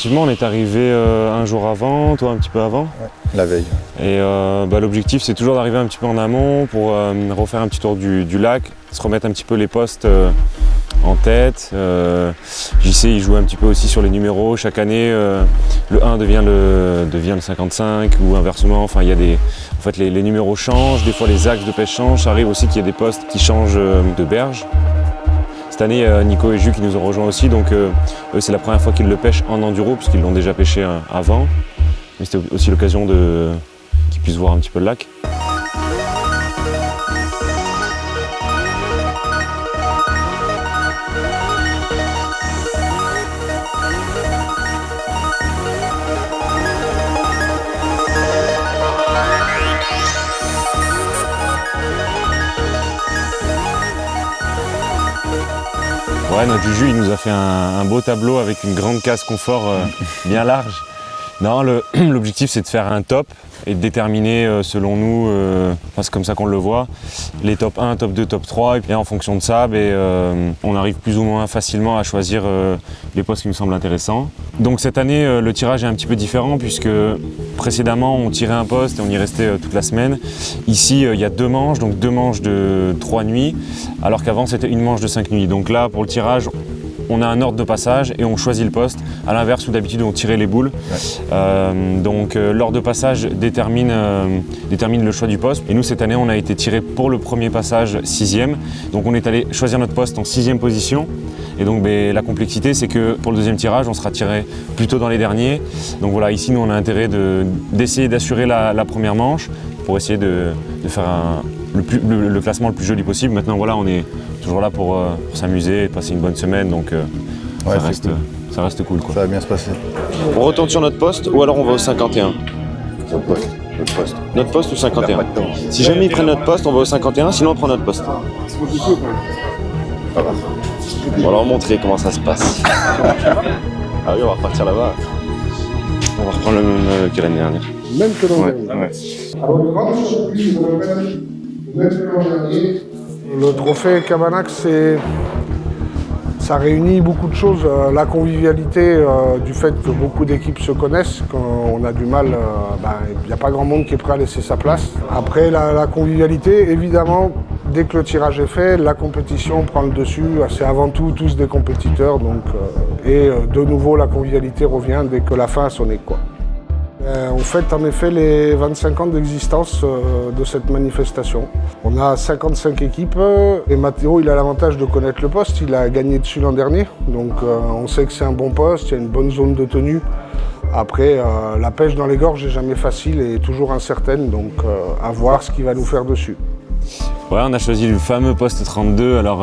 effectivement, on est arrivé un jour avant, toi un petit peu avant. Ouais, la veille. Et l'objectif, c'est toujours d'arriver un petit peu en amont pour refaire un petit tour du lac, se remettre un petit peu les postes en tête. JC, il joue un petit peu aussi sur les numéros. Chaque année, le 1 devient le 55 ou inversement. Enfin, il y a des... En fait, les numéros changent, des fois les axes de pêche changent. Ça arrive aussi qu'il y ait des postes qui changent de berge. Cette année, Nico et Jus qui nous ont rejoints aussi, donc eux, c'est la première fois qu'ils le pêchent en enduro, puisqu'ils l'ont déjà pêché avant. Mais c'était aussi l'occasion qu'ils puissent voir un petit peu le lac. Ouais, notre Juju, il nous a fait un beau tableau avec une grande case confort bien large. Non, l'objectif, c'est de faire un top et de déterminer, selon nous, c'est comme ça qu'on le voit, les top 1, top 2, top 3. Et puis en fonction de ça, on arrive plus ou moins facilement à choisir les postes qui nous semblent intéressants. Donc cette année, le tirage est un petit peu différent puisque précédemment, on tirait un poste et on y restait toute la semaine. Ici, il y a 2 manches, donc 2 manches de 3 nuits, alors qu'avant, c'était une manche de 5 nuits. Donc là, pour le tirage, on a un ordre de passage et on choisit le poste, à l'inverse où d'habitude on tirait les boules. Ouais. L'ordre de passage détermine le choix du poste. Et nous cette année on a été tiré pour le premier passage 6e. Donc on est allé choisir notre poste en 6e position. Et donc la complexité c'est que pour le deuxième tirage on sera tiré plutôt dans les derniers. Donc voilà, ici nous on a intérêt d'essayer d'assurer la première manche pour essayer de faire le classement le plus joli possible. Maintenant voilà, on est toujours là pour s'amuser et passer une bonne semaine, donc ouais, ça reste cool, quoi. Ça va bien se passer. On retourne sur notre poste ou alors on va au 51. Notre poste. Notre poste. Notre poste ou 51. Si jamais ils prennent notre poste, on va au 51, sinon on prend notre poste. C'est compliqué quand même. Ça va. On va leur montrer comment ça se passe. Ah oui, on va repartir là-bas. On va reprendre le même que l'année dernière. Même que l'an dernier. Ouais. Alors, le grand surprise de Noël, même que l'an dernier. Le trophée Cabanac, ça réunit beaucoup de choses. La convivialité du fait que beaucoup d'équipes se connaissent, qu'on a du mal, il n'y a pas grand monde qui est prêt à laisser sa place. Après la convivialité, évidemment, dès que le tirage est fait, la compétition prend le dessus. C'est avant tout tous des compétiteurs. De nouveau, la convivialité revient dès que la fin a sonné, quoi. On fête en effet les 25 ans d'existence de cette manifestation. On a 55 équipes et Mathéo il a l'avantage de connaître le poste, il a gagné dessus l'an dernier. Donc on sait que c'est un bon poste, il y a une bonne zone de tenue. Après, la pêche dans les gorges n'est jamais facile et toujours incertaine, donc à voir ce qu'il va nous faire dessus. Ouais, on a choisi le fameux poste 32. Alors,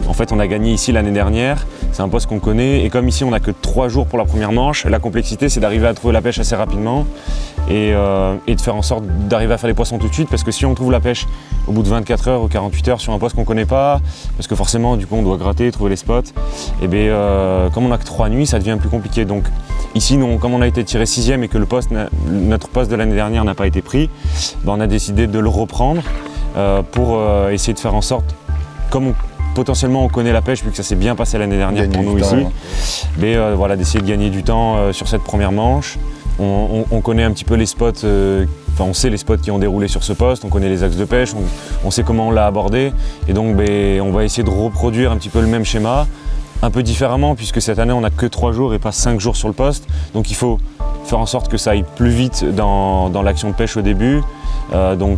en fait, on a gagné ici l'année dernière. C'est un poste qu'on connaît. Et comme ici, on n'a que 3 jours pour la première manche, la complexité, c'est d'arriver à trouver la pêche assez rapidement et de faire en sorte d'arriver à faire les poissons tout de suite. Parce que si on trouve la pêche au bout de 24 heures ou 48 heures sur un poste qu'on ne connaît pas, parce que forcément, du coup, on doit gratter, trouver les spots, et comme on n'a que 3 nuits, ça devient plus compliqué. Donc, ici, nous, comme on a été tiré 6e et que notre poste de l'année dernière n'a pas été pris, on a décidé de le reprendre. Pour essayer de faire en sorte, comme potentiellement on connaît la pêche vu que ça s'est bien passé l'année dernière pour nous ici, d'essayer de gagner du temps sur cette première manche. On connaît un petit peu les spots, on sait les spots qui ont déroulé sur ce poste, on connaît les axes de pêche, on sait comment on l'a abordé et donc on va essayer de reproduire un petit peu le même schéma, un peu différemment puisque cette année on n'a que 3 jours et pas 5 jours sur le poste, donc il faut faire en sorte que ça aille plus vite dans l'action de pêche au début.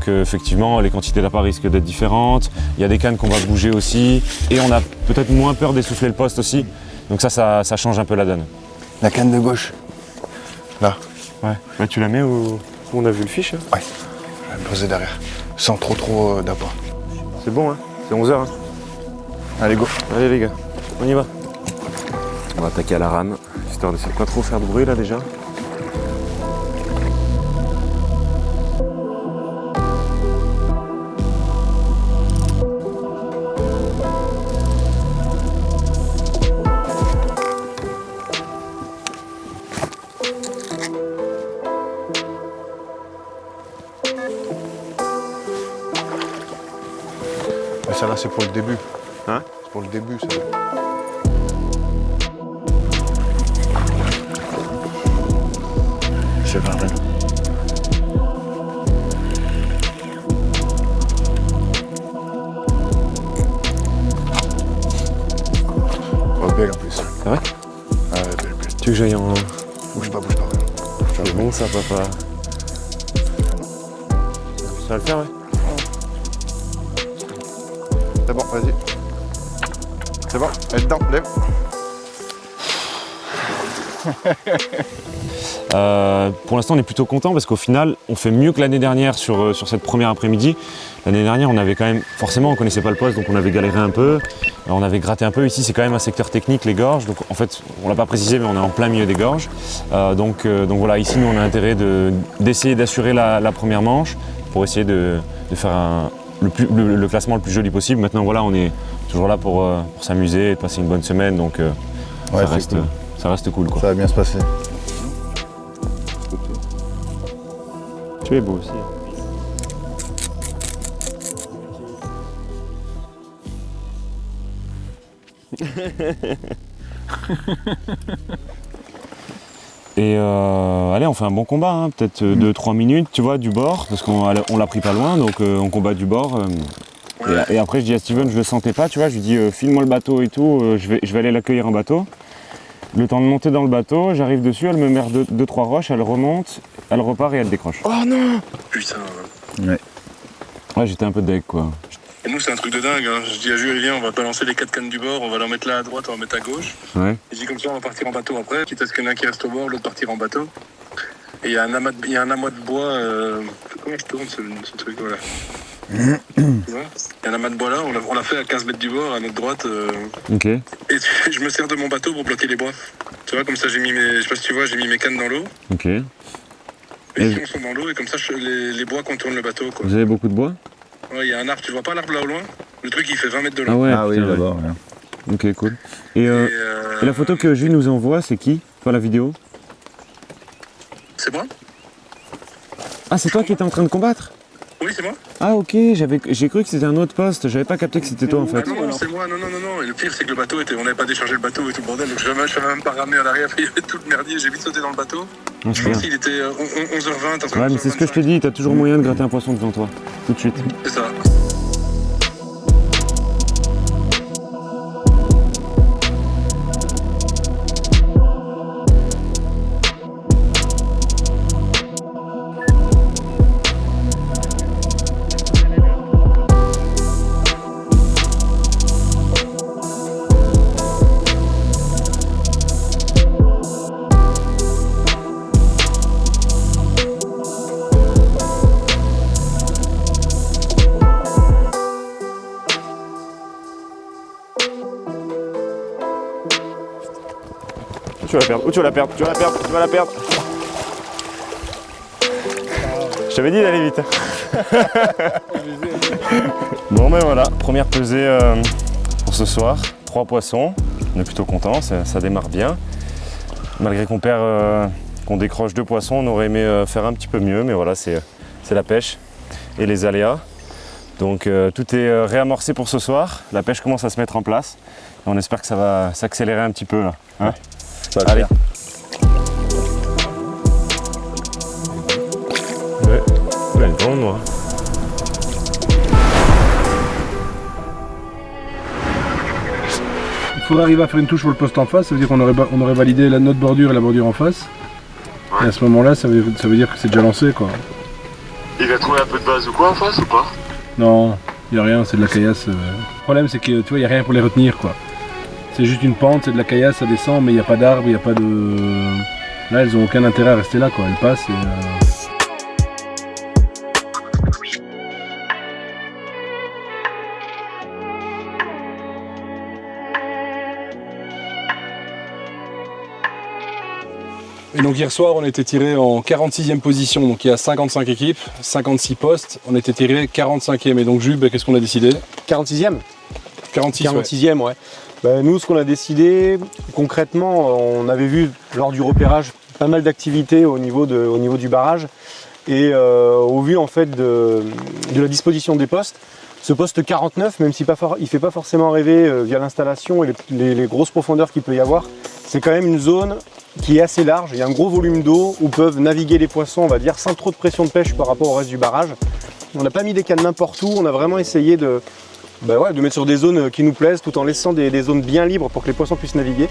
Effectivement, les quantités d'appât risquent d'être différentes. Il y a des cannes qu'on va bouger aussi. Et on a peut-être moins peur d'essouffler le poste aussi. Donc ça change un peu la donne. La canne de gauche. Là. Ouais. Bah, tu la mets où on a vu le fiche, hein. Ouais. Je vais me poser derrière. Sans trop d'appât. C'est bon, hein. C'est 11h. Hein. Allez, go. Allez les gars, on y va. On va attaquer à la rame, histoire de ne pas trop faire de bruit là déjà. Mais ça là c'est pour le début. Hein? C'est pour le début ça. c'est le bordel. Oh, belle en plus. C'est vrai? Ah ouais, belle. Tu veux que j'aille en... Bouge pas. C'est bon ça, papa. Ça va le faire, ouais? C'est bon, vas-y. C'est bon, elle est dedans, lève. Pour l'instant, on est plutôt content parce qu'au final, on fait mieux que l'année dernière sur cette première après-midi. L'année dernière, on avait quand même, forcément, on connaissait pas le poste, donc on avait galéré un peu. On avait gratté un peu. Ici, c'est quand même un secteur technique, les gorges. Donc, en fait, on l'a pas précisé, mais on est en plein milieu des gorges. Donc voilà, ici, nous, on a intérêt d'essayer d'assurer la première manche pour essayer de faire le classement le plus joli possible. Maintenant, voilà, on est toujours là pour s'amuser et de passer une bonne semaine. Donc, Ouais, ça reste cool, quoi. Ça va bien se passer. Tu es beau aussi. Et allez, on fait un bon combat, hein. Peut-être 2-3 minutes, tu vois, du bord, parce qu'on l'a pris pas loin, donc on combat du bord. Et après, je dis à Steven, je le sentais pas, tu vois, je lui dis file-moi le bateau et tout, je vais aller l'accueillir en bateau. Le temps de monter dans le bateau, j'arrive dessus, elle me met 2-3 roches, elle remonte, elle repart et elle décroche. Oh non! Putain. Ouais. Ouais, j'étais un peu deg, quoi. Et nous, c'est un truc de dingue. Hein. Je dis à Jules, viens, on va balancer les 4 cannes du bord, on va leur mettre là à droite, on va mettre à gauche. Ouais. Et je dis comme ça, on va partir en bateau après, quitte à ce qu'il y en a un qui reste au bord, l'autre partir en bateau. Et il y a un amas de bois. Comment je tourne ce truc, voilà. Il y a un amas de bois là, on l'a fait à 15 mètres du bord, à notre droite. Ok. Et je me sers de mon bateau pour bloquer les bois. Tu vois, comme ça, je sais pas si tu vois, j'ai mis mes cannes dans l'eau. Ok. Et Et ici, on sont dans l'eau, et comme ça, les bois contournent le bateau, quoi. vous avez beaucoup de bois? Ouais, il y a un arbre, tu vois pas l'arbre là au loin? Le truc, il fait 20 mètres de long. Ah ouais, Ah oui, putain, ouais. d'abord. Ouais. Ok, cool. Et la photo que Jules nous envoie, c'est qui? Enfin, la vidéo? C'est moi? Ah, c'est toi qui étais en train de combattre? Oui, c'est moi. Ah ok, j'ai cru que c'était un autre poste, j'avais pas capté que c'était toi en fait. Ah non, c'est moi, non. Et le pire, c'est que le bateau on n'avait pas déchargé le bateau et tout le bordel, donc je savais même pas ramener à l'arrière, il y avait tout le merdier, j'ai vite sauté dans le bateau. Ah, Je pense qu'il était 11h20. Ouais, mais c'est ce que je te dis, t'as toujours moyen de gratter un poisson devant toi, tout de suite. C'est ça. Tu vas la perdre, tu vas la perdre, tu vas la perdre. Je t'avais dit d'aller vite. Bon ben voilà, première pesée pour ce soir. 3 poissons, on est plutôt content, ça démarre bien. Malgré qu'on décroche 2 poissons, on aurait aimé faire un petit peu mieux, mais voilà, c'est la pêche et les aléas. Donc tout est réamorcé pour ce soir, la pêche commence à se mettre en place. Et on espère que ça va s'accélérer un petit peu là. Hein. Allez. Ouais, plein de vent, moi. Il faudrait arriver à faire une touche pour le poste en face, ça veut dire qu'on aurait validé notre bordure et la bordure en face. Et à ce moment-là, ça veut dire que c'est déjà lancé, quoi. Il va trouver un peu de base ou quoi en face ou pas? Non, il n'y a rien, c'est de la caillasse. Le problème, c'est que tu vois, il n'y a rien pour les retenir, quoi. C'est juste une pente, c'est de la caillasse, ça descend, mais il n'y a pas d'arbre, il n'y a pas de... Là, elles n'ont aucun intérêt à rester là, quoi. Elles passent et... Et donc hier soir, on était tiré en 46e position, donc il y a 55 équipes, 56 postes, on était tiré 45e. Et donc Jules, qu'est-ce qu'on a décidé? 46e 46e, ouais. Nous, ce qu'on a décidé, concrètement, on avait vu lors du repérage pas mal d'activités au niveau du barrage. Et au vu en fait de la disposition des postes, Ce poste 49, même s'il ne fait pas forcément rêver via l'installation et les grosses profondeurs qu'il peut y avoir, c'est quand même une zone qui est assez large. Il y a un gros volume d'eau où peuvent naviguer les poissons, on va dire, sans trop de pression de pêche par rapport au reste du barrage. On n'a pas mis des cannes n'importe où, on a vraiment essayé de mettre sur des zones qui nous plaisent tout en laissant des zones bien libres pour que les poissons puissent naviguer.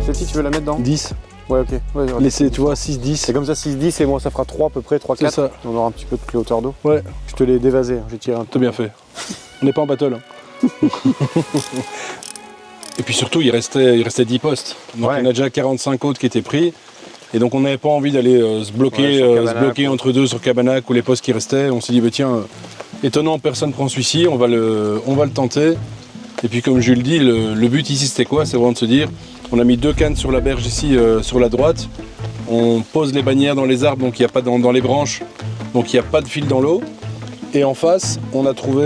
Celle-ci, tu veux la mettre dans 10. Ouais, ok. Ouais, Laissez, tu vois, 6-10. c'est comme ça, 6-10 et moi ça fera 3 à peu près, 3-4. C'est ça. On aura un petit peu de hauteur d'eau. Ouais, Je te l'ai dévasé, j'ai tiré un peu. t'as bien fait. On n'est pas en battle. Hein. Et puis surtout, il restait 10 postes. Donc Ouais. on a déjà 45 autres qui étaient pris. Et donc on n'avait pas envie d'aller se bloquer, Ouais, sur Cabanac, entre deux sur Cabanac ou les postes qui restaient. On s'est dit, bah, tiens, étonnant, personne prend celui-ci, on va le tenter. Et puis comme Jules dit, le but ici c'était quoi? C'est vraiment de se dire, on a mis 2 cannes sur la berge ici sur la droite. On pose les bannières dans les arbres, donc il n'y a pas dans les branches, donc il n'y a pas de fil dans l'eau. Et en face, on a trouvé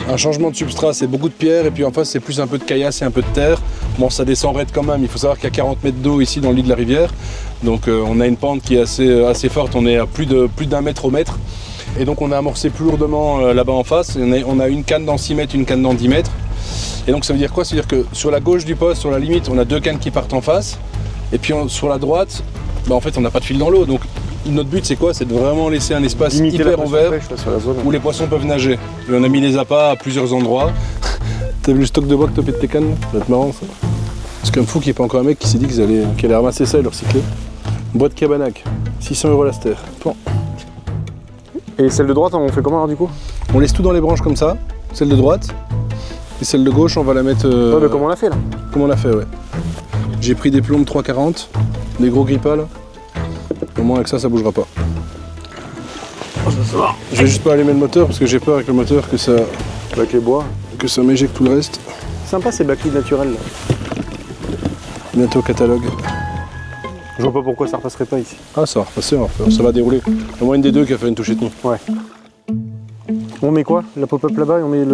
un changement de substrat, c'est beaucoup de pierres, et puis en face c'est plus un peu de caillasse et un peu de terre. Bon, ça descend raide quand même, il faut savoir qu'il y a 40 mètres d'eau ici dans le lit de la rivière. Donc on a une pente qui est assez forte, on est à plus d'un mètre au mètre. Et donc on a amorcé plus lourdement là-bas en face. On a une canne dans 6 mètres, une canne dans 10 mètres. Et donc ça veut dire quoi? Ça veut dire que sur la gauche du poste, sur la limite, on a 2 cannes qui partent en face. Et puis sur la droite, bah, en fait on n'a pas de fil dans l'eau. Donc notre but c'est quoi? C'est de vraiment laisser un espace Limiter la hyper pression de ouvert pêche, ouais, sur la zone. où les poissons peuvent nager. Et on a mis les appâts à plusieurs endroits. T'as vu le stock de bois que t'as pété tes cannes? Ça va être marrant ça. C'est quand même fou qu'il n'y ait pas encore un mec qui s'est dit qu'ils allaient ramasser ça et le recycler. Bois de Cabanac, 600 € l'aster. Bon. Et celle de droite, on fait comment alors du coup? On laisse tout dans les branches comme ça, celle de droite. Et celle de gauche, on va la mettre. Ouais, mais comme on l'a fait là. Comme on l'a fait, ouais. J'ai pris des plombes 340, des gros grippas là. Au moins avec ça bougera pas. Je vais juste pas allumer le moteur parce que j'ai peur avec le moteur que ça Avec les bois. m'éjecte tout le reste. Sympa ces backlids naturels là. Bientôt au catalogue. Je vois pas pourquoi ça repasserait pas ici. Ah, ça va repasser, ça va dérouler. Au moins une des deux qui a fait une touche et demie. Ouais. On met quoi? La pop-up là-bas et on met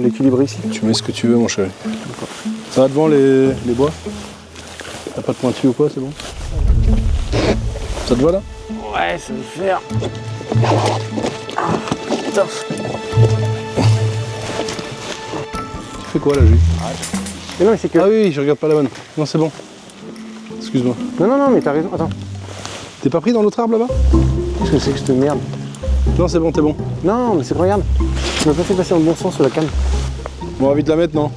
l'équilibre ici? Tu mets ce que tu veux, mon chéri. Ça va devant les bois? T'as pas de pointu ou quoi, c'est bon? Ça te va là? Ouais, ça va faire. Putain. Tu fais quoi là, Jules? Mais non, mais c'est que. Ah oui, je regarde pas la bonne. Non, c'est bon. Excuse-moi. Non, mais t'as raison. Attends. T'es pas pris dans l'autre arbre là-bas? Qu'est-ce que c'est que cette merde? Non, c'est bon, t'es bon. Non, mais c'est que regarde. Tu m'as pas fait passer dans le bon sens sur la canne. On va vite la mettre, non?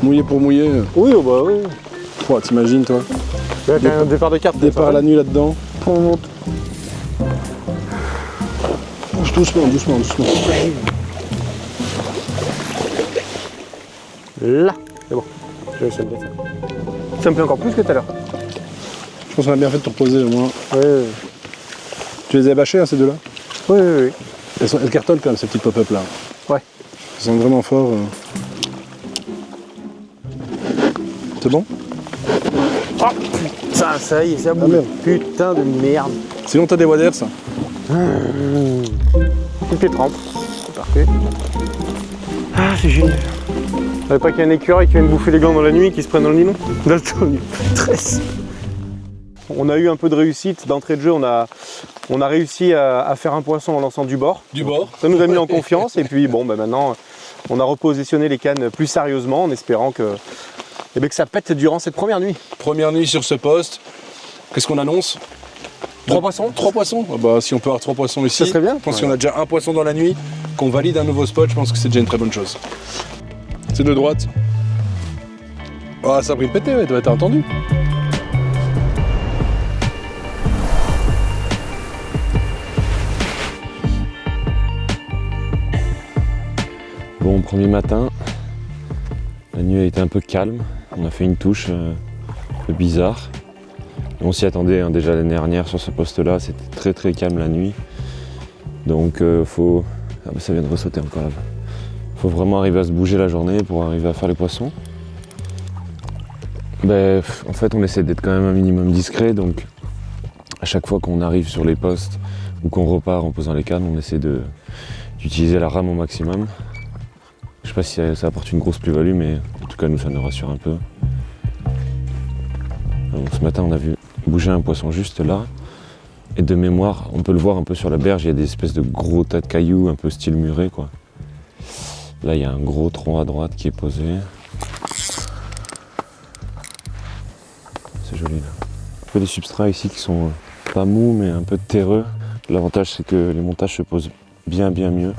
Mouiller pour mouiller. Oui, oh bah oui. Oh, t'imagines, toi? Là, t'as un départ de carte. Départ à la nuit là-dedans. On monte. Bouge doucement, doucement, doucement. Là. C'est bon. Je vais essayer de le faire. Ça me fait encore plus que tout à l'heure. Je pense qu'on a bien fait de te reposer au moins. Ouais. Tu les as bâchés, hein, ces deux-là? Oui. Elles cartonnent quand même, ces petits pop-up là. Ouais. Elles sont vraiment forts. C'est bon? Oh putain, ça y est, ça bouge. merde. Putain de merde. Sinon, t'as des waders, ça. Tout est trempe. C'est parfait. Ah, c'est génial. T'avais pas qu'il y a un écureuil qui vient de bouffer les glands dans la nuit et qui se prennent dans le nylon? Dalton, stress. On a eu un peu de réussite d'entrée de jeu. On a réussi à faire un poisson en lançant du bord. Du bord. Ça nous a mis en confiance. Et puis bon, maintenant, on a repositionné les cannes plus sérieusement en espérant que ça pète durant cette première nuit. Première nuit sur ce poste. Qu'est-ce qu'on annonce? 3 poissons? 3 poissons? Ah bah, si on peut avoir 3 poissons ici, Ça serait bien. je pense qu'on a déjà un poisson dans la nuit, qu'on valide un nouveau spot, je pense que c'est déjà une très bonne chose. C'est de droite. Ah, ça a pris le pété, ouais, t'as entendu? Bon, premier matin, la nuit a été un peu calme. On a fait une touche un peu bizarre. On s'y attendait hein, déjà l'année dernière sur ce poste-là, c'était très calme la nuit. Donc faut... Ah bah ça vient de ressauter encore là-bas. Faut vraiment arriver à se bouger la journée pour arriver à faire les poissons. En fait on essaie d'être quand même un minimum discret, donc à chaque fois qu'on arrive sur les postes ou qu'on repart en posant les cannes, on essaie d'utiliser la rame au maximum. Je sais pas si ça apporte une grosse plus-value, mais en tout cas nous ça nous rassure un peu. Alors, ce matin on a vu bouger un poisson juste là. Et de mémoire, on peut le voir un peu sur la berge, il y a des espèces de gros tas de cailloux, un peu style muret quoi. Là il y a un gros tronc à droite qui est posé. C'est joli là. Un peu des substrats ici qui sont pas mous mais un peu terreux. L'avantage c'est que les montages se posent bien mieux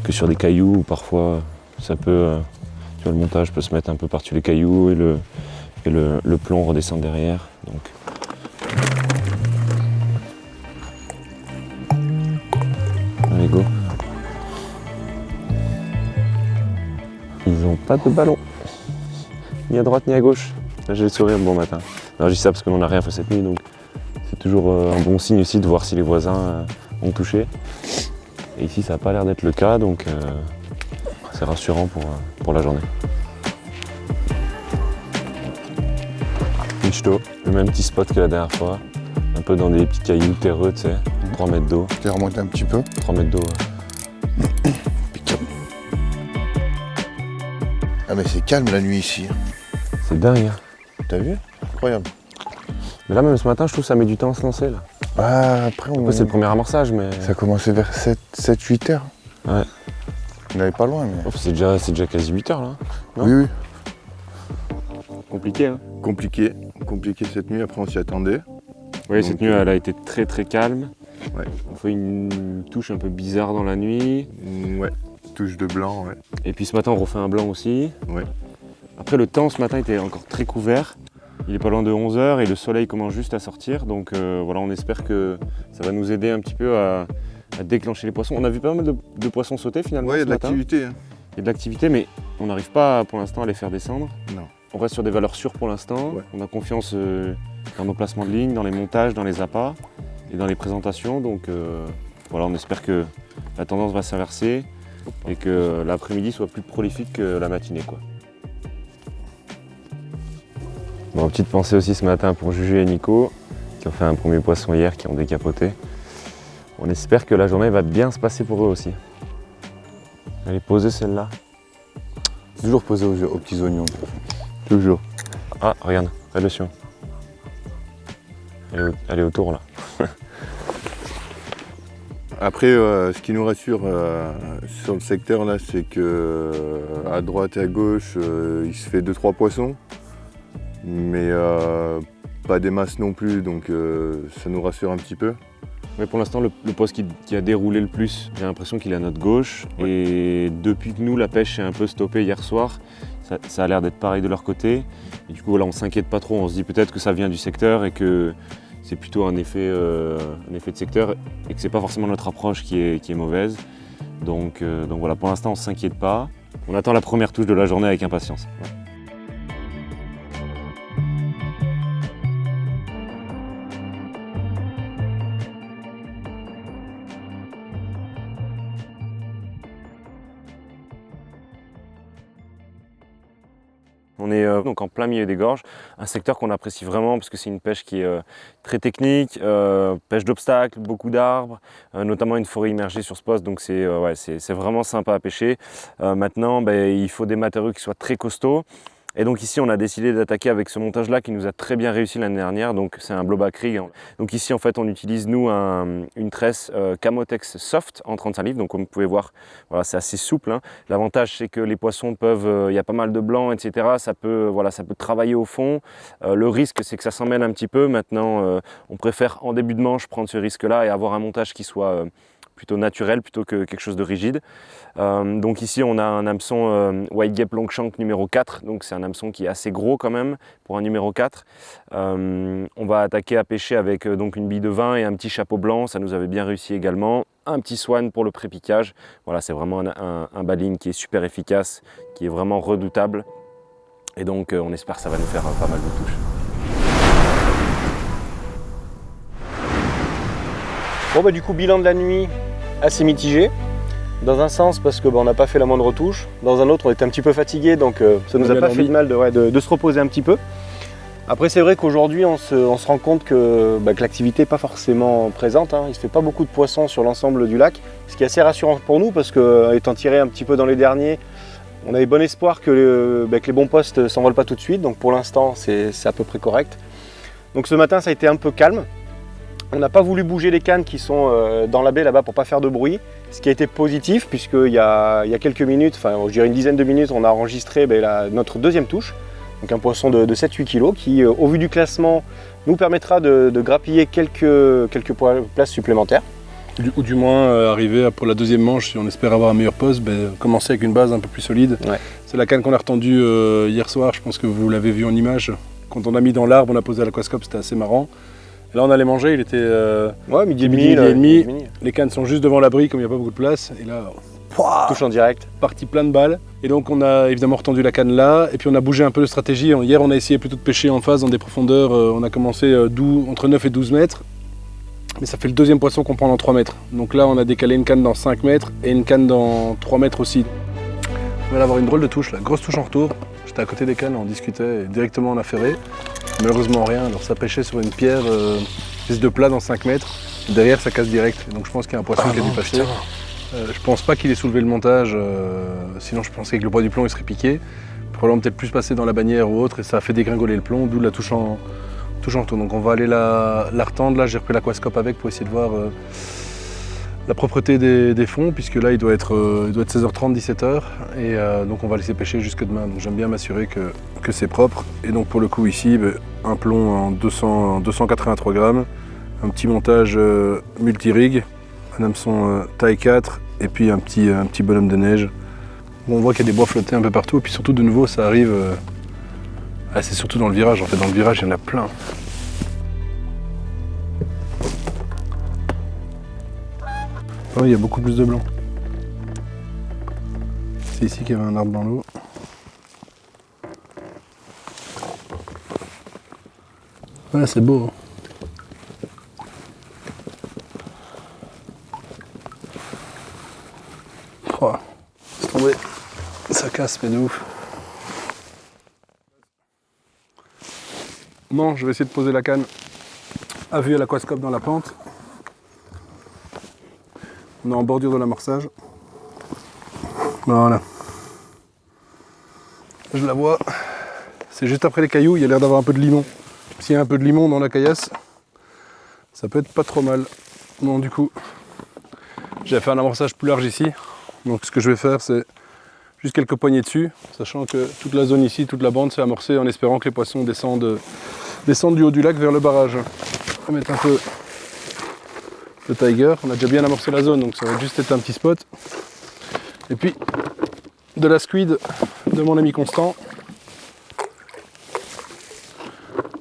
que sur des cailloux où parfois ça peut, tu vois, le montage peut se mettre un peu par-dessus les cailloux et le plomb redescend derrière. Donc. Allez go. Ils n'ont pas de ballon, ni à droite ni à gauche. Là j'ai le sourire de bon matin. Alors je dis ça parce qu'on n'a rien fait cette nuit, donc c'est toujours un bon signe aussi de voir si les voisins ont touché. Et ici ça n'a pas l'air d'être le cas, donc c'est rassurant pour la journée. Michto, le même petit spot que la dernière fois, un peu dans des petits cailloux terreux, tu sais, 3 mètres d'eau. Tu remontes un petit peu. 3 mètres d'eau. Ah mais c'est calme la nuit ici. C'est dingue, hein. T'as vu? Incroyable. Mais là même ce matin, je trouve que ça met du temps à se lancer là. Ah, après C'est le premier amorçage, mais... Ça a commencé vers 7-8 heures. Ouais. On n'allait pas loin, mais... Oh, c'est déjà quasi 8 heures là. Non? Oui. Compliqué, hein. Compliqué cette nuit, après on s'y attendait. Oui, Donc, cette nuit elle a été très calme. Ouais. On fait une touche un peu bizarre dans la nuit. Ouais, touche de blanc, ouais. Et puis ce matin on refait un blanc aussi. Ouais. Après le temps ce matin était encore très couvert. Il est pas loin de 11 h et le soleil commence juste à sortir. Donc voilà, on espère que ça va nous aider un petit peu à déclencher les poissons. On a vu pas mal de poissons sauter finalement. Ouais, il y a ce de matin. l'activité. Hein. Il y a de l'activité, mais on n'arrive pas pour l'instant à les faire descendre. Non. On reste sur des valeurs sûres pour l'instant. Ouais. On a confiance dans nos placements de ligne, dans les montages, dans les appâts et dans les présentations. Donc voilà, on espère que la tendance va s'inverser et que l'après-midi soit plus prolifique que la matinée, quoi. Bon, petite pensée aussi ce matin pour Juju et Nico, qui ont fait un premier poisson hier, qui ont décapoté. On espère que la journée va bien se passer pour eux aussi. Elle est posée celle-là. Toujours posé aux petits oignons. Toujours. Ah, regarde, attention. Elle est autour là. Après, ce qui nous rassure sur le secteur là, c'est que à droite et à gauche, il se fait 2-3 poissons, mais pas des masses non plus, donc ça nous rassure un petit peu. Mais pour l'instant, le poste qui a déroulé le plus, j'ai l'impression qu'il est à notre gauche. Ouais. Et depuis que nous, la pêche est un peu stoppée hier soir, ça a l'air d'être pareil de leur côté. Et du coup, voilà, on ne s'inquiète pas trop. On se dit peut-être que ça vient du secteur et que c'est plutôt un effet de secteur et que c'est pas forcément notre approche qui est mauvaise. Donc voilà, pour l'instant, on ne s'inquiète pas. On attend la première touche de la journée avec impatience. Ouais. On est donc en plein milieu des gorges, un secteur qu'on apprécie vraiment parce que c'est une pêche qui est très technique, pêche d'obstacles, beaucoup d'arbres, notamment une forêt immergée sur ce poste, donc c'est vraiment sympa à pêcher. Maintenant, il faut des matériaux qui soient très costauds. Et donc ici on a décidé d'attaquer avec ce montage là qui nous a très bien réussi l'année dernière, donc c'est un Blowback Rig. Donc ici en fait on utilise nous une tresse Camotex Soft en 35 livres, donc comme vous pouvez voir, voilà, c'est assez souple, hein. L'avantage c'est que les poissons peuvent, il y a pas mal de blanc, etc. Ça peut travailler au fond. Le risque c'est que ça s'en mêle un petit peu. Maintenant on préfère en début de manche prendre ce risque là et avoir un montage qui soit plutôt naturel plutôt que quelque chose de rigide. Donc ici on a un hameçon White Gape Longshank numéro 4, donc c'est un hameçon qui est assez gros quand même pour un numéro 4. On va attaquer à pêcher avec donc une bille de 20 et un petit chapeau blanc, ça nous avait bien réussi également. Un petit swan pour le pré-piquage, voilà, c'est vraiment un baling qui est super efficace, qui est vraiment redoutable. Et donc on espère que ça va nous faire pas mal de touches. Bon du coup bilan de la nuit assez mitigé. Dans un sens parce que on n'a pas fait la moindre retouche, dans un autre on était un petit peu fatigué donc ça nous a pas fait de mal de se reposer un petit peu. Après c'est vrai qu'aujourd'hui on se rend compte que l'activité n'est pas forcément présente, hein. Il ne se fait pas beaucoup de poissons sur l'ensemble du lac, ce qui est assez rassurant pour nous parce que étant tiré un petit peu dans les derniers, On avait bon espoir que les bons postes ne s'envolent pas tout de suite, donc pour l'instant c'est à peu près correct. Donc ce matin ça a été un peu calme. On n'a pas voulu bouger les cannes qui sont dans la baie là-bas pour pas faire de bruit, ce qui a été positif puisqu'il y a quelques minutes, enfin je dirais une dizaine de minutes, on a enregistré notre deuxième touche, donc un poisson de 7-8 kg qui au vu du classement nous permettra de grappiller quelques places supplémentaires. Ou du moins arriver pour la deuxième manche, si on espère avoir un meilleur poste, commencer avec une base un peu plus solide. Ouais. C'est la canne qu'on a retendue hier soir, je pense que vous l'avez vu en image. Quand on a mis dans l'arbre, on a posé à l'aquascope, c'était assez marrant. Et là on allait manger, il était midi et demi. demi. Les cannes sont juste devant l'abri comme il n'y a pas beaucoup de place. Et là, Touche en direct. parti plein de balles. Et donc on a évidemment retendu la canne là. Et puis on a bougé un peu de stratégie. Hier on a essayé plutôt de pêcher en face dans des profondeurs. On a commencé entre 9 et 12 mètres. Mais ça fait le deuxième poisson qu'on prend dans 3 mètres. Donc là on a décalé une canne dans 5 mètres et une canne dans 3 mètres aussi. On va avoir une drôle de touche là, grosse touche en retour. J'étais à côté des cannes, on discutait et directement on a ferré. Malheureusement rien, alors ça pêchait sur une pierre espèce de plat dans 5 mètres. Derrière ça casse direct, donc je pense qu'il y a un poisson qui a dû passer. Je pense pas qu'il ait soulevé le montage, sinon je pense qu'avec le poids du plomb il serait piqué. Probablement peut-être plus passé dans la bannière ou autre et ça a fait dégringoler le plomb, d'où la touche en retour. Donc on va aller la retendre, là j'ai repris l'aquascope avec pour essayer de voir la propreté des fonds, puisque là il doit être 16h30, 17h, et donc on va laisser pêcher jusque demain. Donc j'aime bien m'assurer que c'est propre. Et donc pour le coup ici, un plomb en 283 grammes, un petit montage multi-rig, un hameçon taille 4, et puis un petit bonhomme de neige. Bon, on voit qu'il y a des bois flottés un peu partout, et puis surtout de nouveau ça arrive, c'est surtout dans le virage, en fait dans le virage il y en a plein. Ah oui, il y a beaucoup plus de blanc. C'est ici qu'il y avait un arbre dans l'eau. Ouais, c'est beau. Oh, laisse tomber. Ça casse, mais de ouf. Bon, je vais essayer de poser la canne à vue à l'aquascope dans la pente. On est en bordure de l'amorçage. Voilà. Je la vois. C'est juste après les cailloux, il y a l'air d'avoir un peu de limon. S'il y a un peu de limon dans la caillasse, ça peut être pas trop mal. Bon, du coup, j'ai fait un amorçage plus large ici. Donc ce que je vais faire, c'est juste quelques poignées dessus, sachant que toute la zone ici, toute la bande s'est amorcée en espérant que les poissons descendent du haut du lac vers le barrage. On va mettre un peu le tiger, on a déjà bien amorcé la zone, donc ça va juste être un petit spot. Et puis de la squid de mon ami Constant.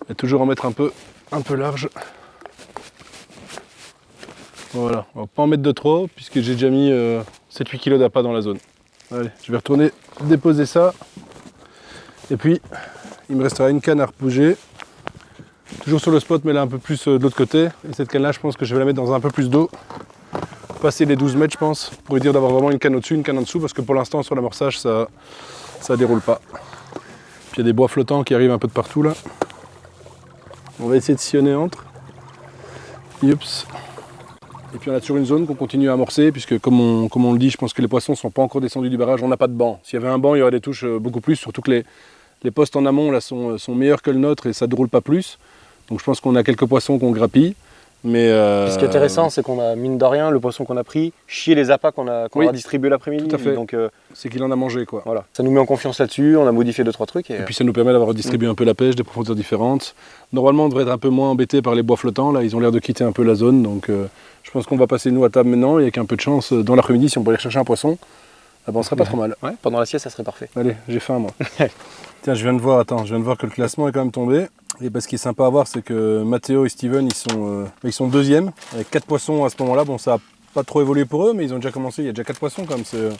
Et toujours en mettre un peu large. Voilà, on va pas en mettre de trop puisque j'ai déjà mis 7-8 kg d'appât dans la zone. Allez, je vais retourner déposer ça. Et puis il me restera une canne à repouger. Toujours sur le spot, mais là un peu plus de l'autre côté. Et cette canne là, je pense que je vais la mettre dans un peu plus d'eau. Passer les 12 mètres, je pense, pour lui dire d'avoir vraiment une canne au-dessus, une canne en dessous, parce que pour l'instant sur l'amorçage ça déroule pas. Puis il y a des bois flottants qui arrivent un peu de partout là. On va essayer de sillonner entre. Youps. Et puis on a toujours une zone qu'on continue à amorcer, puisque comme on le dit, je pense que les poissons ne sont pas encore descendus du barrage, on n'a pas de banc. S'il y avait un banc, il y aurait des touches beaucoup plus, surtout que les postes en amont là, sont meilleurs que le nôtre et ça ne déroule pas plus. Donc je pense qu'on a quelques poissons qu'on grappille. Mais ce qui est intéressant, c'est qu'on a, mine de rien, le poisson qu'on a pris, chier les appâts qu'on a distribués l'après-midi. Tout à fait. Donc c'est qu'il en a mangé, quoi. Voilà. Ça nous met en confiance là-dessus, on a modifié 2-3 trucs. Et puis ça nous permet d'avoir redistribué un peu la pêche, des profondeurs différentes. Normalement, on devrait être un peu moins embêté par les bois flottants. Là, ils ont l'air de quitter un peu la zone. Donc je pense qu'on va passer nous à table maintenant. Et avec un peu de chance, dans l'après-midi, si on peut aller chercher un poisson, on serait pas trop mal. Ouais, pendant la sieste, ça serait parfait. Allez, j'ai faim, moi. Tiens, je viens de voir que le classement est quand même tombé. Et ce qui est sympa à voir, c'est que Mathéo et Steven, ils sont deuxièmes, avec 4 poissons à ce moment-là. Bon, ça n'a pas trop évolué pour eux, mais ils ont déjà commencé, il y a déjà 4 poissons quand même, c'est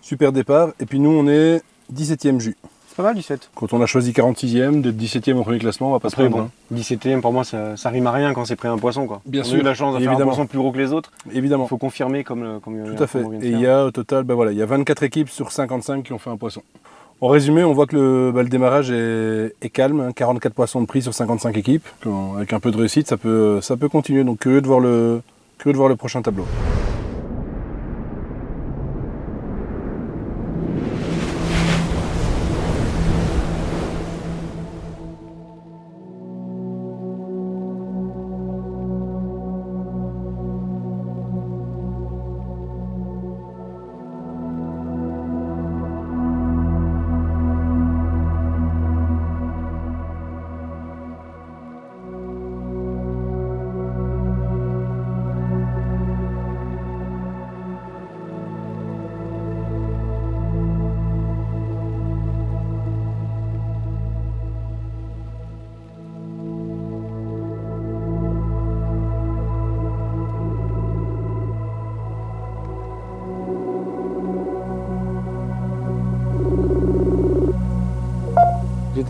super départ. Et puis nous, on est 17e jus. C'est pas mal, 17. Quand on a choisi 46e, d'être 17e au premier classement, on va pas se prendre. 17e, pour moi, ça rime à rien quand c'est pris un poisson, quoi. Bien on sûr. a eu la chance de faire un poisson plus gros que les autres. Évidemment. Il faut confirmer comme tout à fait. Et il y a au total, il y a 24 équipes sur 55 qui ont fait un poisson. En résumé, on voit que le démarrage est calme, 44 poissons de pris sur 55 équipes. Avec un peu de réussite, ça peut continuer. Donc curieux de voir le prochain tableau.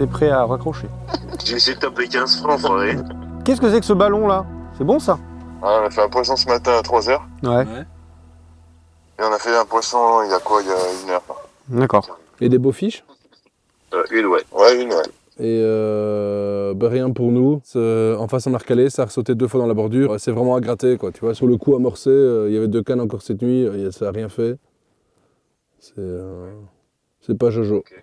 t'es prêt à raccrocher. J'ai essayé de taper 15 francs, enfoiré. Qu'est-ce que c'est que ce ballon là? C'est bon ça? Ah, on a fait un poisson ce matin à 3h. Ouais. Et on a fait un poisson il y a quoi? Il y a 1 heure. D'accord. Et des beaux fiches. Une, ouais. Ouais, une, ouais. Et rien pour nous. En face, on a recalé, ça a ressauté 2 fois dans la bordure. C'est vraiment à gratter, quoi. Tu vois, sur le coup amorcé, il y avait 2 cannes encore cette nuit, ça n'a rien fait. C'est pas Jojo. Okay.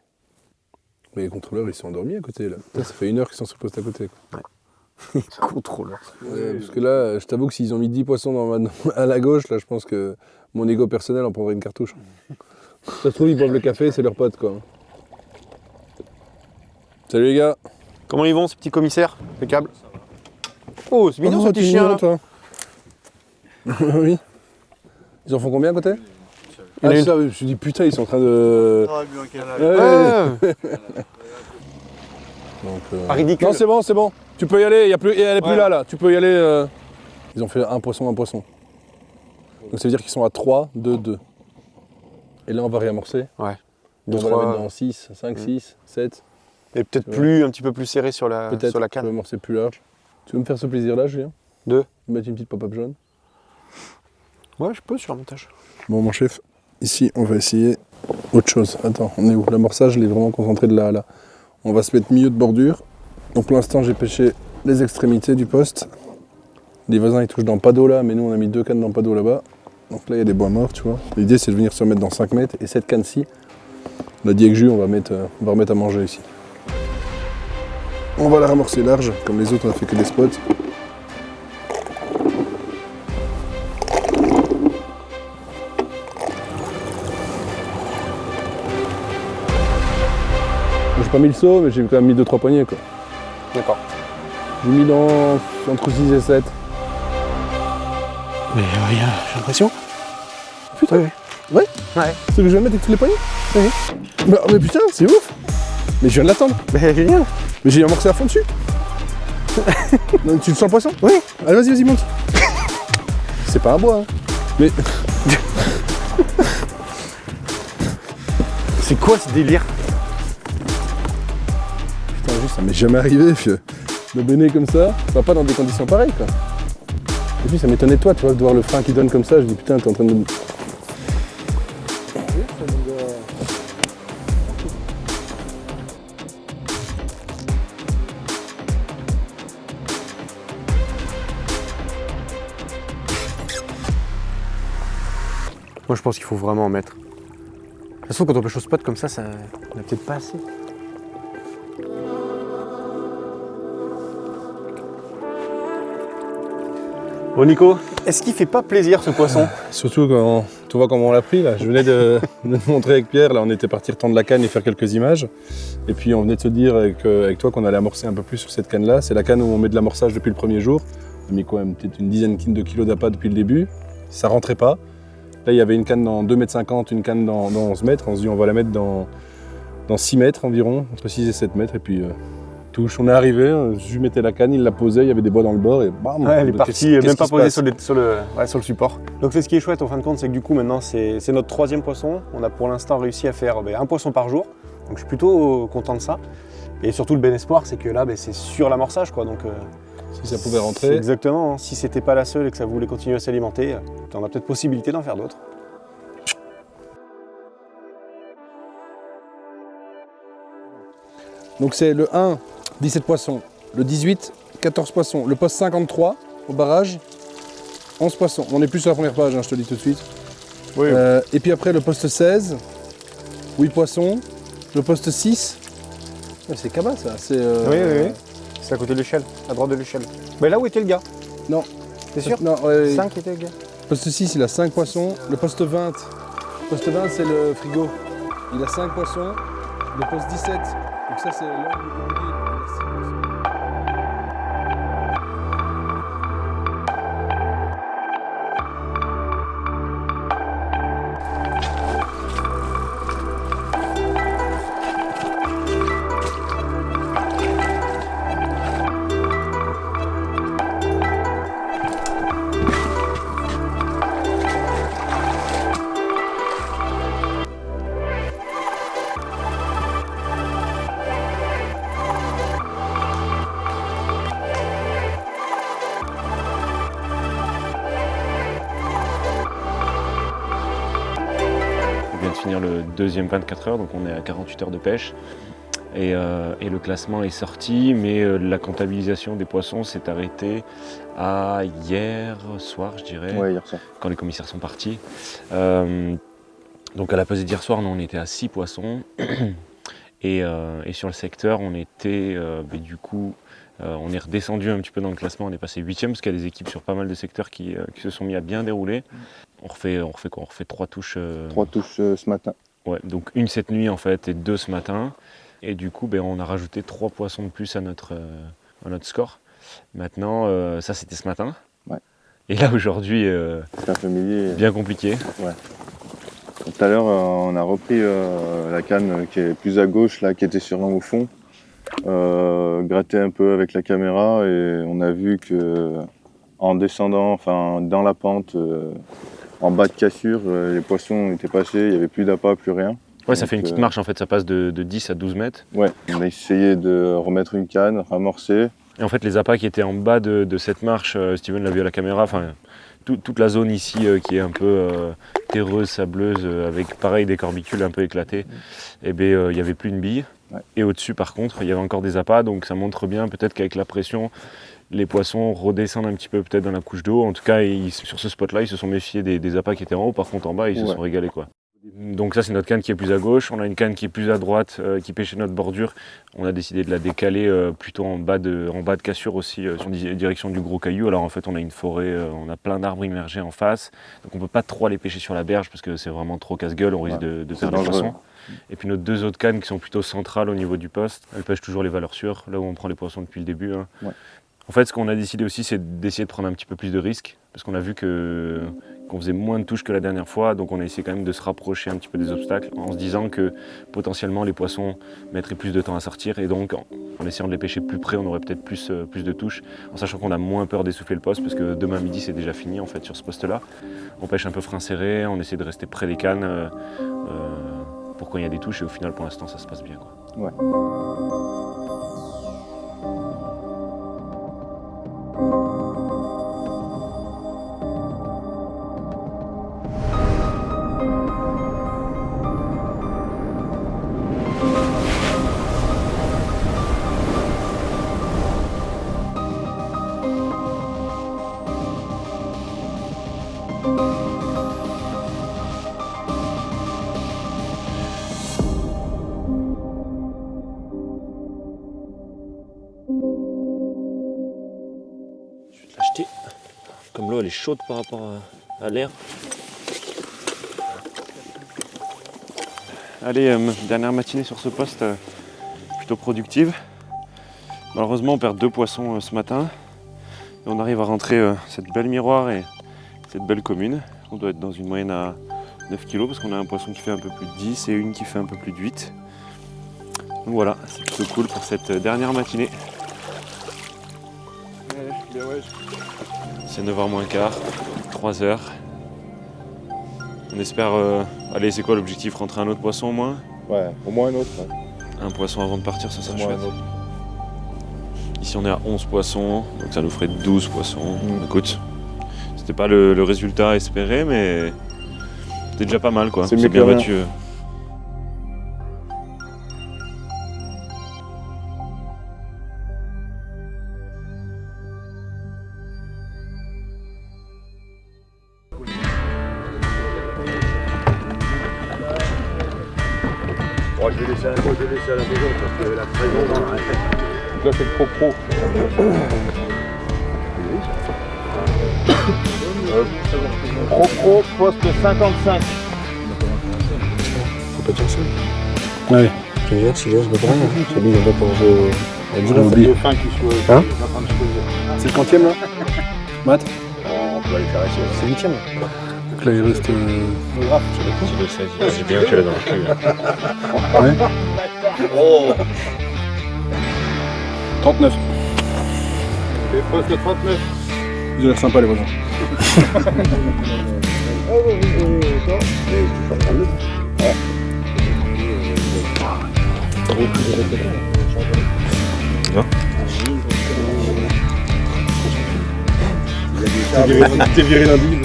Mais les contrôleurs, ils sont endormis à côté, là. Ça fait 1 heure qu'ils sont sur le poste à côté, quoi. Ouais. Contrôleurs. Ouais, parce que là, je t'avoue que s'ils ont mis 10 poissons à la gauche, là, je pense que mon ego personnel en prendrait une cartouche. Ça se trouve, ils boivent le café, c'est leur pote, quoi. Salut les gars. Comment ils vont ces petits commissaires? Impeccable. Oh, c'est mignon ce petit chien là. Toi. Oui. Ils en font combien à côté? Ah, ça, je me suis dit putain, ils sont en train de... Donc, ridicule. Non, c'est bon. Tu peux y aller, elle est plus là. Tu peux y aller. Ils ont fait un poisson. Donc ça veut dire qu'ils sont à 3, 2, 2. Et là, on va réamorcer. Ouais. Donc on va la mettre dans 6, 5, 6, 7. Et peut-être un petit peu plus serré sur la canne. Peut-être, tu veux amorcer plus large. Tu veux me faire ce plaisir-là, Julien? 2. Mettre une petite pop-up jaune? Ouais, je peux sur un montage. Bon, mon chef, ici, on va essayer autre chose. Attends, on est où? L'amorçage, il est vraiment concentré de là à là. On va se mettre milieu de bordure. Donc pour l'instant, j'ai pêché les extrémités du poste. Les voisins, ils touchent dans pas d'eau là, mais nous, on a mis 2 cannes dans pas d'eau là-bas. Donc là, il y a des bois morts, tu vois. L'idée, c'est de venir se remettre dans 5 mètres. Et cette canne-ci, on a dit avec Jus, on va remettre à manger ici. On va la ramorcer large, comme les autres, on a fait que des spots. J'ai pas mis le seau, mais j'ai quand même mis 2-3 poignées, quoi. D'accord. J'ai mis entre 6 et 7. Mais j'ai l'impression. Putain. Oui. Ouais. C'est ce que je viens de mettre avec tous les poignets? Oui. Mais putain, c'est ouf. Mais je viens de l'attendre. Mais génial. Mais j'ai amorcé à fond dessus. Non, tu sens le poisson? Oui. Allez, vas-y, monte. C'est pas un bois, hein. Mais... C'est quoi ce délire? Putain, juste, ça m'est jamais arrivé, fieu. De baigner comme ça, enfin, pas dans des conditions pareilles, quoi. Et puis ça m'étonnait de toi, tu vois, de voir le frein qui donne comme ça, je dis putain, t'es en train de... Moi je pense qu'il faut vraiment en mettre. De toute façon quand on pêche au spot comme ça, on n'a peut-être pas assez. Bon Nico, est-ce qu'il fait pas plaisir ce poisson? Surtout quand tu vois comment on l'a pris là. Je venais de te montrer avec Pierre, là on était parti retendre la canne et faire quelques images. Et puis on venait de se dire avec toi qu'on allait amorcer un peu plus sur cette canne là. C'est la canne où on met de l'amorçage depuis le premier jour. On a mis quoi, peut-être une dizaine de kilos d'appât depuis le début. Ça rentrait pas. Là, il y avait une canne dans 2,50 m, une canne dans 11 mètres. On se dit, on va la mettre dans 6 mètres environ, entre 6 et 7 mètres. Et puis, touche. On est arrivé, je mettais la canne, il la posait, il y avait des bois dans le bord et bam. Ouais, elle est partie, même pas posée sur le support. Donc, c'est ce qui est chouette, en fin de compte, c'est que du coup, maintenant, c'est notre 3e poisson. On a pour l'instant réussi à faire un poisson par jour. Donc, je suis plutôt content de ça. Et surtout, le bon espoir, c'est que là, c'est sur l'amorçage, quoi. Donc, si ça pouvait rentrer. Exactement, hein. Si c'était pas la seule et que ça voulait continuer à s'alimenter, on a peut-être possibilité d'en faire d'autres. Donc c'est le 1, 17 poissons, le 18, 14 poissons, le poste 53 au barrage, 11 poissons. On n'est plus sur la première page, hein, je te le dis tout de suite. Oui. Et puis après le poste 16, 8 poissons, le poste 6, c'est Kaba ça. Oui. C'est à côté de l'échelle, à droite de l'échelle. Mais là où était le gars? Non. T'es sûr? Non, 5 était le gars. Le poste 6, il a 5 poissons. Le poste 20, c'est le frigo. Il a 5 poissons. Le poste 17, donc ça c'est l'angle du milieu, il a 6 poissons. finir le deuxième 24 heures, donc on est à 48 heures de pêche. Et le classement est sorti, mais la comptabilisation des poissons s'est arrêtée à hier soir, je dirais, Ouais, hier soir. quand les commissaires sont partis. Donc à la pesée d'hier soir, nous on était à 6 poissons. Et sur le secteur, on était du coup, on est redescendu un petit peu dans le classement, on est passé 8e parce qu'il y a des équipes sur pas mal de secteurs qui se sont mis à bien dérouler. On refait quoi? On refait 3 touches. 3 touches ce matin. Ouais, donc une cette nuit en fait et 2 ce matin. Et du coup, on a rajouté 3 poissons de plus à notre score. Maintenant, ça c'était ce matin. Ouais. Et là aujourd'hui, Cet après-midi. bien compliqué. Ouais. Tout à l'heure, on a repris la canne qui est plus à gauche, là, qui était sur l'angle au fond. Gratté un peu avec la caméra et on a vu que en descendant, enfin dans la pente, en bas de cassure, les poissons étaient passés, il n'y avait plus d'appât, plus rien. Ouais, ça Donc, fait une petite marche en fait, ça passe de 10 à 12 mètres. Ouais, on a essayé de remettre une canne, ramorcer. Et en fait, les appâts qui étaient en bas de cette marche, Steven l'a vu à la caméra, toute la zone ici qui est un peu terreuse, sableuse, avec pareil des corbicules un peu éclatés, il n'y avait plus une bille. Ouais. Et au-dessus, par contre, il y avait encore des appâts, donc ça montre bien peut-être qu'avec la pression, les poissons redescendent un petit peu peut-être dans la couche d'eau. En tout cas, sur ce spot-là, ils se sont méfiés des appâts qui étaient en haut. Par contre, en bas, ils se sont régalés, quoi. Donc ça, c'est notre canne qui est plus à gauche. On a une canne qui est plus à droite, qui pêchait notre bordure. On a décidé de la décaler plutôt en bas de cassure aussi, sur direction du gros caillou. Alors en fait, on a une forêt, on a plein d'arbres immergés en face. Donc on ne peut pas trop aller pêcher sur la berge parce que c'est vraiment trop casse-gueule. On risque de perdre les poissons. Et puis nos 2 autres cannes qui sont plutôt centrales au niveau du poste, elles pêchent toujours les valeurs sûres, là où on prend les poissons depuis le début. Hein. Ouais. En fait, ce qu'on a décidé aussi, c'est d'essayer de prendre un petit peu plus de risques, parce qu'on a vu qu'on faisait moins de touches que la dernière fois, donc on a essayé quand même de se rapprocher un petit peu des obstacles, en se disant que potentiellement les poissons mettraient plus de temps à sortir, et donc en essayant de les pêcher plus près, on aurait peut-être plus de touches, en sachant qu'on a moins peur d'essouffler le poste, parce que demain midi c'est déjà fini en fait sur ce poste-là. On pêche un peu frein serré, on essaie de rester près des cannes, pour quand il y a des touches, et au final pour l'instant ça se passe bien, quoi. Ouais. Je vais te l'acheter. Comme l'eau elle est chaude par rapport à l'air. Allez, dernière matinée sur ce poste, plutôt productive. Malheureusement on perd 2 poissons ce matin. Et on arrive à rentrer cette belle miroir et cette belle commune. On doit être dans une moyenne à 9 kg parce qu'on a un poisson qui fait un peu plus de 10 et une qui fait un peu plus de 8. Donc voilà, c'est plutôt cool pour cette dernière matinée. C'est 9h moins quart, 3h. On espère... allez, c'est quoi l'objectif? Rentrer un autre poisson au moins? Ouais, au moins un autre. Ouais. Un poisson avant de partir, ça serait Au moins chouette. un autre. Ici on est à 11 poissons, donc ça nous ferait 12 poissons. Écoute, c'était pas le résultat espéré, mais c'était déjà pas mal, quoi. C'est mieux bien que rien. battu. Oh, je vais laisser à la maison parce que la présence. Donc là c'est le pro-pro. Pro poste 55. Faut pas dire ça. Ouais. Je te jure, si je peux pas rien. C'est lui, il va pour jouer. Il va falloir fin qui soit. Hein il va prendre ce que je veux. C'est le 30e là Matt. On peut aller faire essayer. C'est 8e. Donc là il reste. C'est le 16, j'ai bien que là dans le cul. Ouais. Oh 39. c'est poste 39. Ils ont l'air sympas les voisins. T'es viré lundi.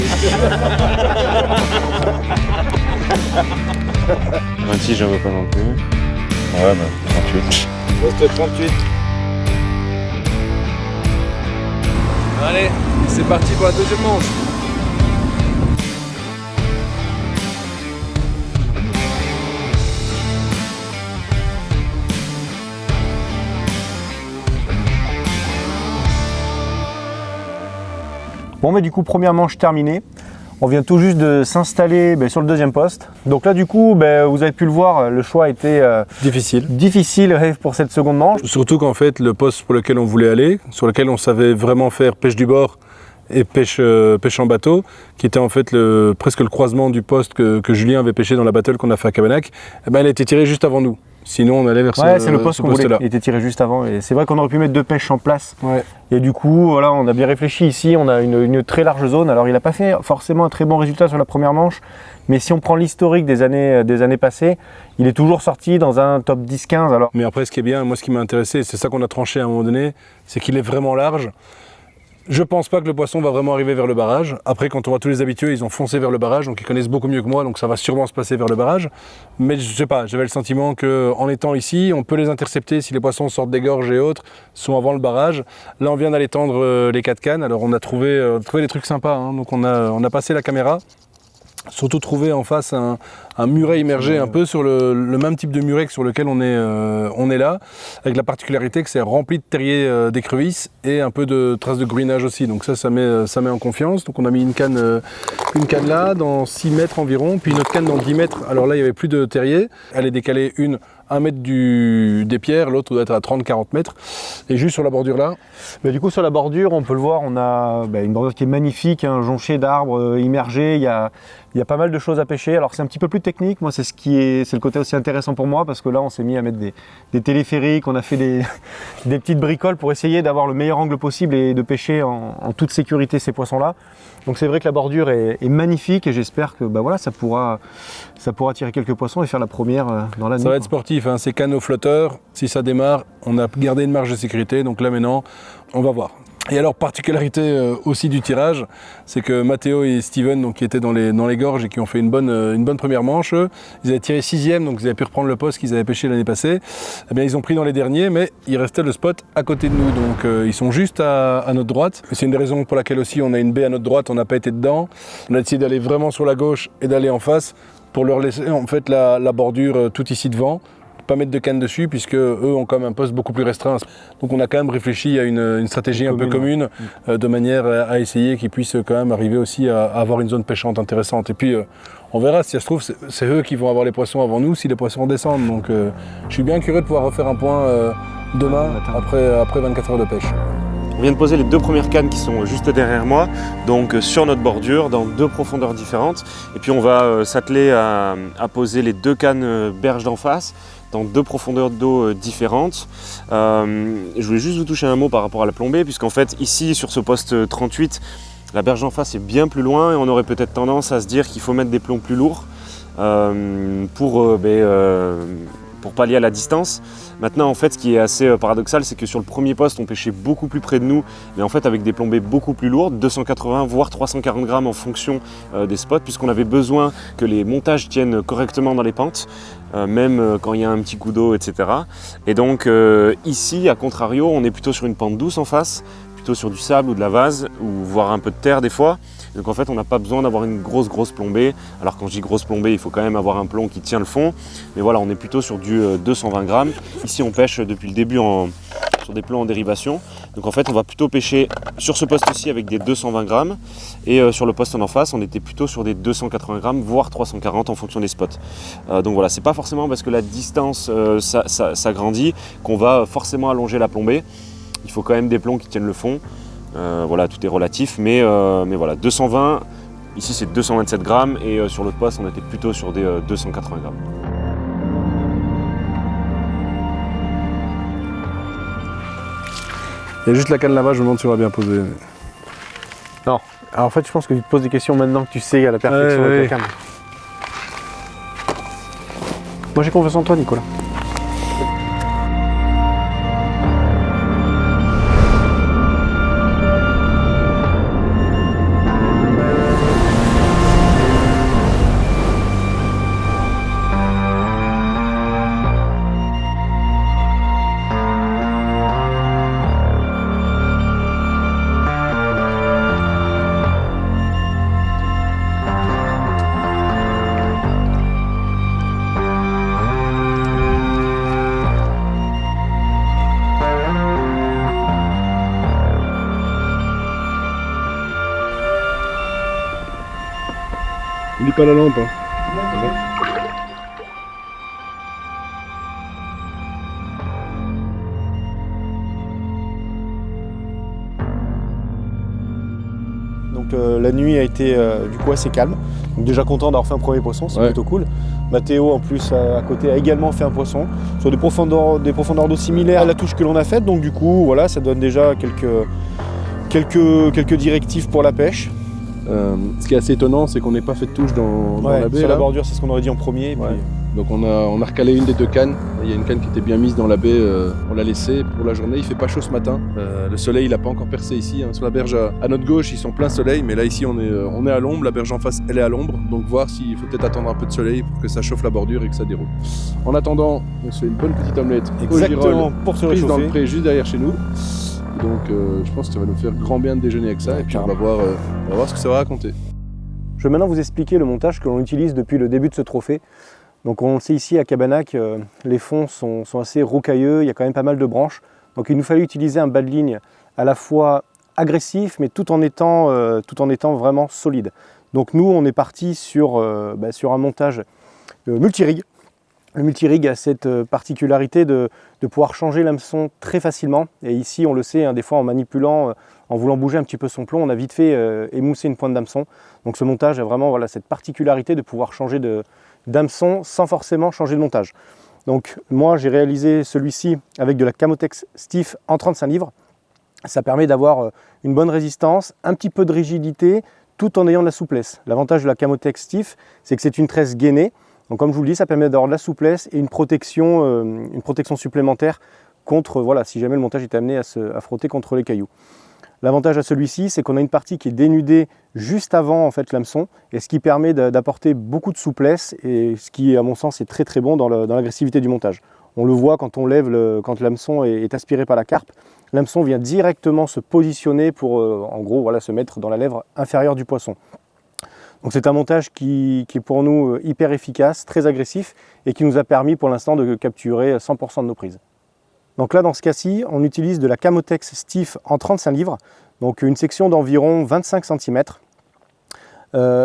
26, j'en veux pas non plus. Ouais, bah 38. Poste 38. Allez, c'est parti pour la deuxième manche. Bon, mais du coup, première manche terminée. On vient tout juste de s'installer sur le deuxième poste. Donc là, du coup, vous avez pu le voir, le choix était difficile pour cette seconde manche. Surtout qu'en fait, le poste pour lequel on voulait aller, sur lequel on savait vraiment faire pêche du bord et pêche en bateau, qui était en fait presque le croisement du poste que Julien avait pêché dans la battle qu'on a fait à Cabanac, elle a été tirée juste avant nous. Sinon, on allait vers c'est le poste qu'on voulait. Il était tiré juste avant. Et c'est vrai qu'on aurait pu mettre 2 pêches en place. Ouais. Et du coup, voilà, on a bien réfléchi ici. On a une très large zone. Alors, il n'a pas fait forcément un très bon résultat sur la première manche. Mais si on prend l'historique des années passées, il est toujours sorti dans un top 10-15. Alors. Mais après, ce qui est bien, moi, ce qui m'a intéressé, c'est ça qu'on a tranché à un moment donné, c'est qu'il est vraiment large. Je pense pas que le poisson va vraiment arriver vers le barrage. Après, quand on voit tous les habitués, ils ont foncé vers le barrage, donc ils connaissent beaucoup mieux que moi, donc ça va sûrement se passer vers le barrage. Mais je sais pas, j'avais le sentiment qu'en étant ici, on peut les intercepter si les poissons sortent des gorges et autres, sont avant le barrage. Là, on vient d'aller tendre les 4 cannes, alors on a trouvé des trucs sympas, hein. Donc on a passé la caméra. Surtout trouver en face un muret immergé un peu sur le même type de muret que sur lequel on est là, avec la particularité que c'est rempli de terriers d'écrevisses et un peu de traces de gruinage aussi. Donc ça met en confiance. Donc on a mis une canne là dans 6 mètres environ, puis une autre canne dans 10 mètres. Alors là il n'y avait plus de terrier, elle est décalée 1 mètre des pierres, l'autre doit être à 30-40 mètres. Et juste sur la bordure là. Du coup sur la bordure, on peut le voir, on a une bordure qui est magnifique, jonchée d'arbres immergés. Il y a pas mal de choses à pêcher. Alors c'est un petit peu plus technique, moi c'est le côté aussi intéressant pour moi, parce que là on s'est mis à mettre des téléphériques, on a fait des petites bricoles pour essayer d'avoir le meilleur angle possible et de pêcher en toute sécurité ces poissons-là. Donc c'est vrai que la bordure est magnifique et j'espère que ça pourra tirer quelques poissons et faire la première dans l'année. Ça va être sportif, hein. C'est canot flotteur. Si ça démarre, on a gardé une marge de sécurité, donc là maintenant on va voir. Et alors, particularité aussi du tirage, c'est que Mathéo et Steven, donc, qui étaient dans les gorges et qui ont fait une bonne première manche, ils avaient tiré 6e, donc ils avaient pu reprendre le poste qu'ils avaient pêché l'année passée. Eh bien, ils ont pris dans les derniers, mais il restait le spot à côté de nous, donc ils sont juste à notre droite. Et c'est une des raisons pour laquelle aussi on a une baie à notre droite, on n'a pas été dedans. On a décidé d'aller vraiment sur la gauche et d'aller en face pour leur laisser en fait la bordure tout ici devant. Pas mettre de canne dessus puisque eux ont quand même un poste beaucoup plus restreint. Donc on a quand même réfléchi à une stratégie un peu commune de manière à essayer qu'ils puissent quand même arriver aussi à avoir une zone pêchante intéressante. Et puis on verra si ça se trouve c'est eux qui vont avoir les poissons avant nous si les poissons descendent. Donc je suis bien curieux de pouvoir refaire un point demain après 24 heures de pêche. On vient de poser les 2 premières cannes qui sont juste derrière moi, donc sur notre bordure, dans 2 profondeurs différentes. Et puis on va s'atteler à poser les 2 cannes berges d'en face, dans 2 profondeurs d'eau différentes. Je voulais juste vous toucher un mot par rapport à la plombée, puisqu'en fait ici sur ce poste 38, la berge d'en face est bien plus loin et on aurait peut-être tendance à se dire qu'il faut mettre des plombs plus lourds pour pallier à la distance. Maintenant, en fait, ce qui est assez paradoxal, c'est que sur le premier poste, on pêchait beaucoup plus près de nous, mais en fait avec des plombées beaucoup plus lourdes, 280 voire 340 grammes en fonction des spots, puisqu'on avait besoin que les montages tiennent correctement dans les pentes, même quand il y a un petit coup d'eau, etc. Et donc ici, à contrario, on est plutôt sur une pente douce en face, plutôt sur du sable ou de la vase, ou voire un peu de terre des fois. Donc en fait, on n'a pas besoin d'avoir une grosse plombée. Alors quand je dis grosse plombée, il faut quand même avoir un plomb qui tient le fond. Mais voilà, on est plutôt sur du 220 grammes. Ici, on pêche depuis le début sur des plombs en dérivation. Donc en fait, on va plutôt pêcher sur ce poste-ci avec des 220 grammes. Et sur le poste en face, on était plutôt sur des 280 grammes, voire 340 en fonction des spots. Donc voilà, c'est pas forcément parce que la distance s'agrandit qu'on va forcément allonger la plombée. Il faut quand même des plombs qui tiennent le fond. Voilà, tout est relatif, mais voilà, 220, ici c'est 227 grammes et sur l'autre poste on était plutôt sur des 280 grammes. Il y a juste la canne là-bas, je me demande si on l'a bien posée. Non, alors en fait je pense que tu te poses des questions maintenant que tu sais à la perfection avec la canne. Moi j'ai confiance en toi, Nicolas. Oublie pas la lampe. Hein. Donc la nuit a été du coup assez calme. Donc déjà content d'avoir fait un premier poisson, c'est plutôt cool. Mathéo en plus à côté a également fait un poisson sur des profondeurs d'eau similaires à la touche que l'on a faite. Donc du coup voilà, ça donne déjà quelques directives pour la pêche. Ce qui est assez étonnant, c'est qu'on n'ait pas fait de touche dans la baie. Sur là. la bordure, c'est ce qu'on aurait dit en premier. Ouais. Donc on a recalé une des 2 cannes. Il y a une canne qui était bien mise dans la baie, on l'a laissée pour la journée. Il fait pas chaud ce matin. Le soleil il n'a pas encore percé ici. Hein. Sur la berge à notre gauche, ils sont plein soleil, mais là ici on est à l'ombre. La berge en face, elle est à l'ombre. Donc voir s'il faut peut-être attendre un peu de soleil pour que ça chauffe la bordure et que ça déroule. En attendant, on se fait une bonne petite omelette au girolles, pour se prise réchauffer. dans le pré juste derrière chez nous. Donc je pense que ça va nous faire grand bien de déjeuner avec ça. Et puis on va voir ce que ça va raconter. Je vais maintenant vous expliquer le montage que l'on utilise depuis le début de ce trophée. Donc on le sait ici à Cabanac, les fonds sont assez rocailleux, il y a quand même pas mal de branches. Donc il nous fallait utiliser un bas de ligne à la fois agressif mais tout en étant vraiment solide. Donc nous on est parti sur un montage multirig. Le multirig a cette particularité de pouvoir changer l'hameçon très facilement. Et ici on le sait, hein, des fois en manipulant, en voulant bouger un petit peu son plomb, on a vite fait émousser une pointe d'hameçon. Donc ce montage a vraiment cette particularité de pouvoir changer d'hameçon sans forcément changer de montage. Donc moi j'ai réalisé celui-ci avec de la Camotex Stiff en 35 livres. Ça permet d'avoir une bonne résistance, un petit peu de rigidité tout en ayant de la souplesse. L'avantage de la Camotex Stiff, c'est que c'est une tresse gainée. Donc comme je vous le dis, ça permet d'avoir de la souplesse et une protection supplémentaire contre, si jamais le montage est amené à frotter contre les cailloux. L'avantage à celui-ci, c'est qu'on a une partie qui est dénudée juste avant l'hameçon, et ce qui permet d'apporter beaucoup de souplesse, et ce qui, à mon sens, est très très bon dans l'agressivité du montage. On le voit quand on lève, quand l'hameçon est aspiré par la carpe, l'hameçon vient directement se positionner pour, en gros, se mettre dans la lèvre inférieure du poisson. Donc c'est un montage qui est pour nous hyper efficace, très agressif, et qui nous a permis pour l'instant de capturer 100% de nos prises. Donc là, dans ce cas-ci, on utilise de la Camotex Stiff en 35 livres, donc une section d'environ 25 cm.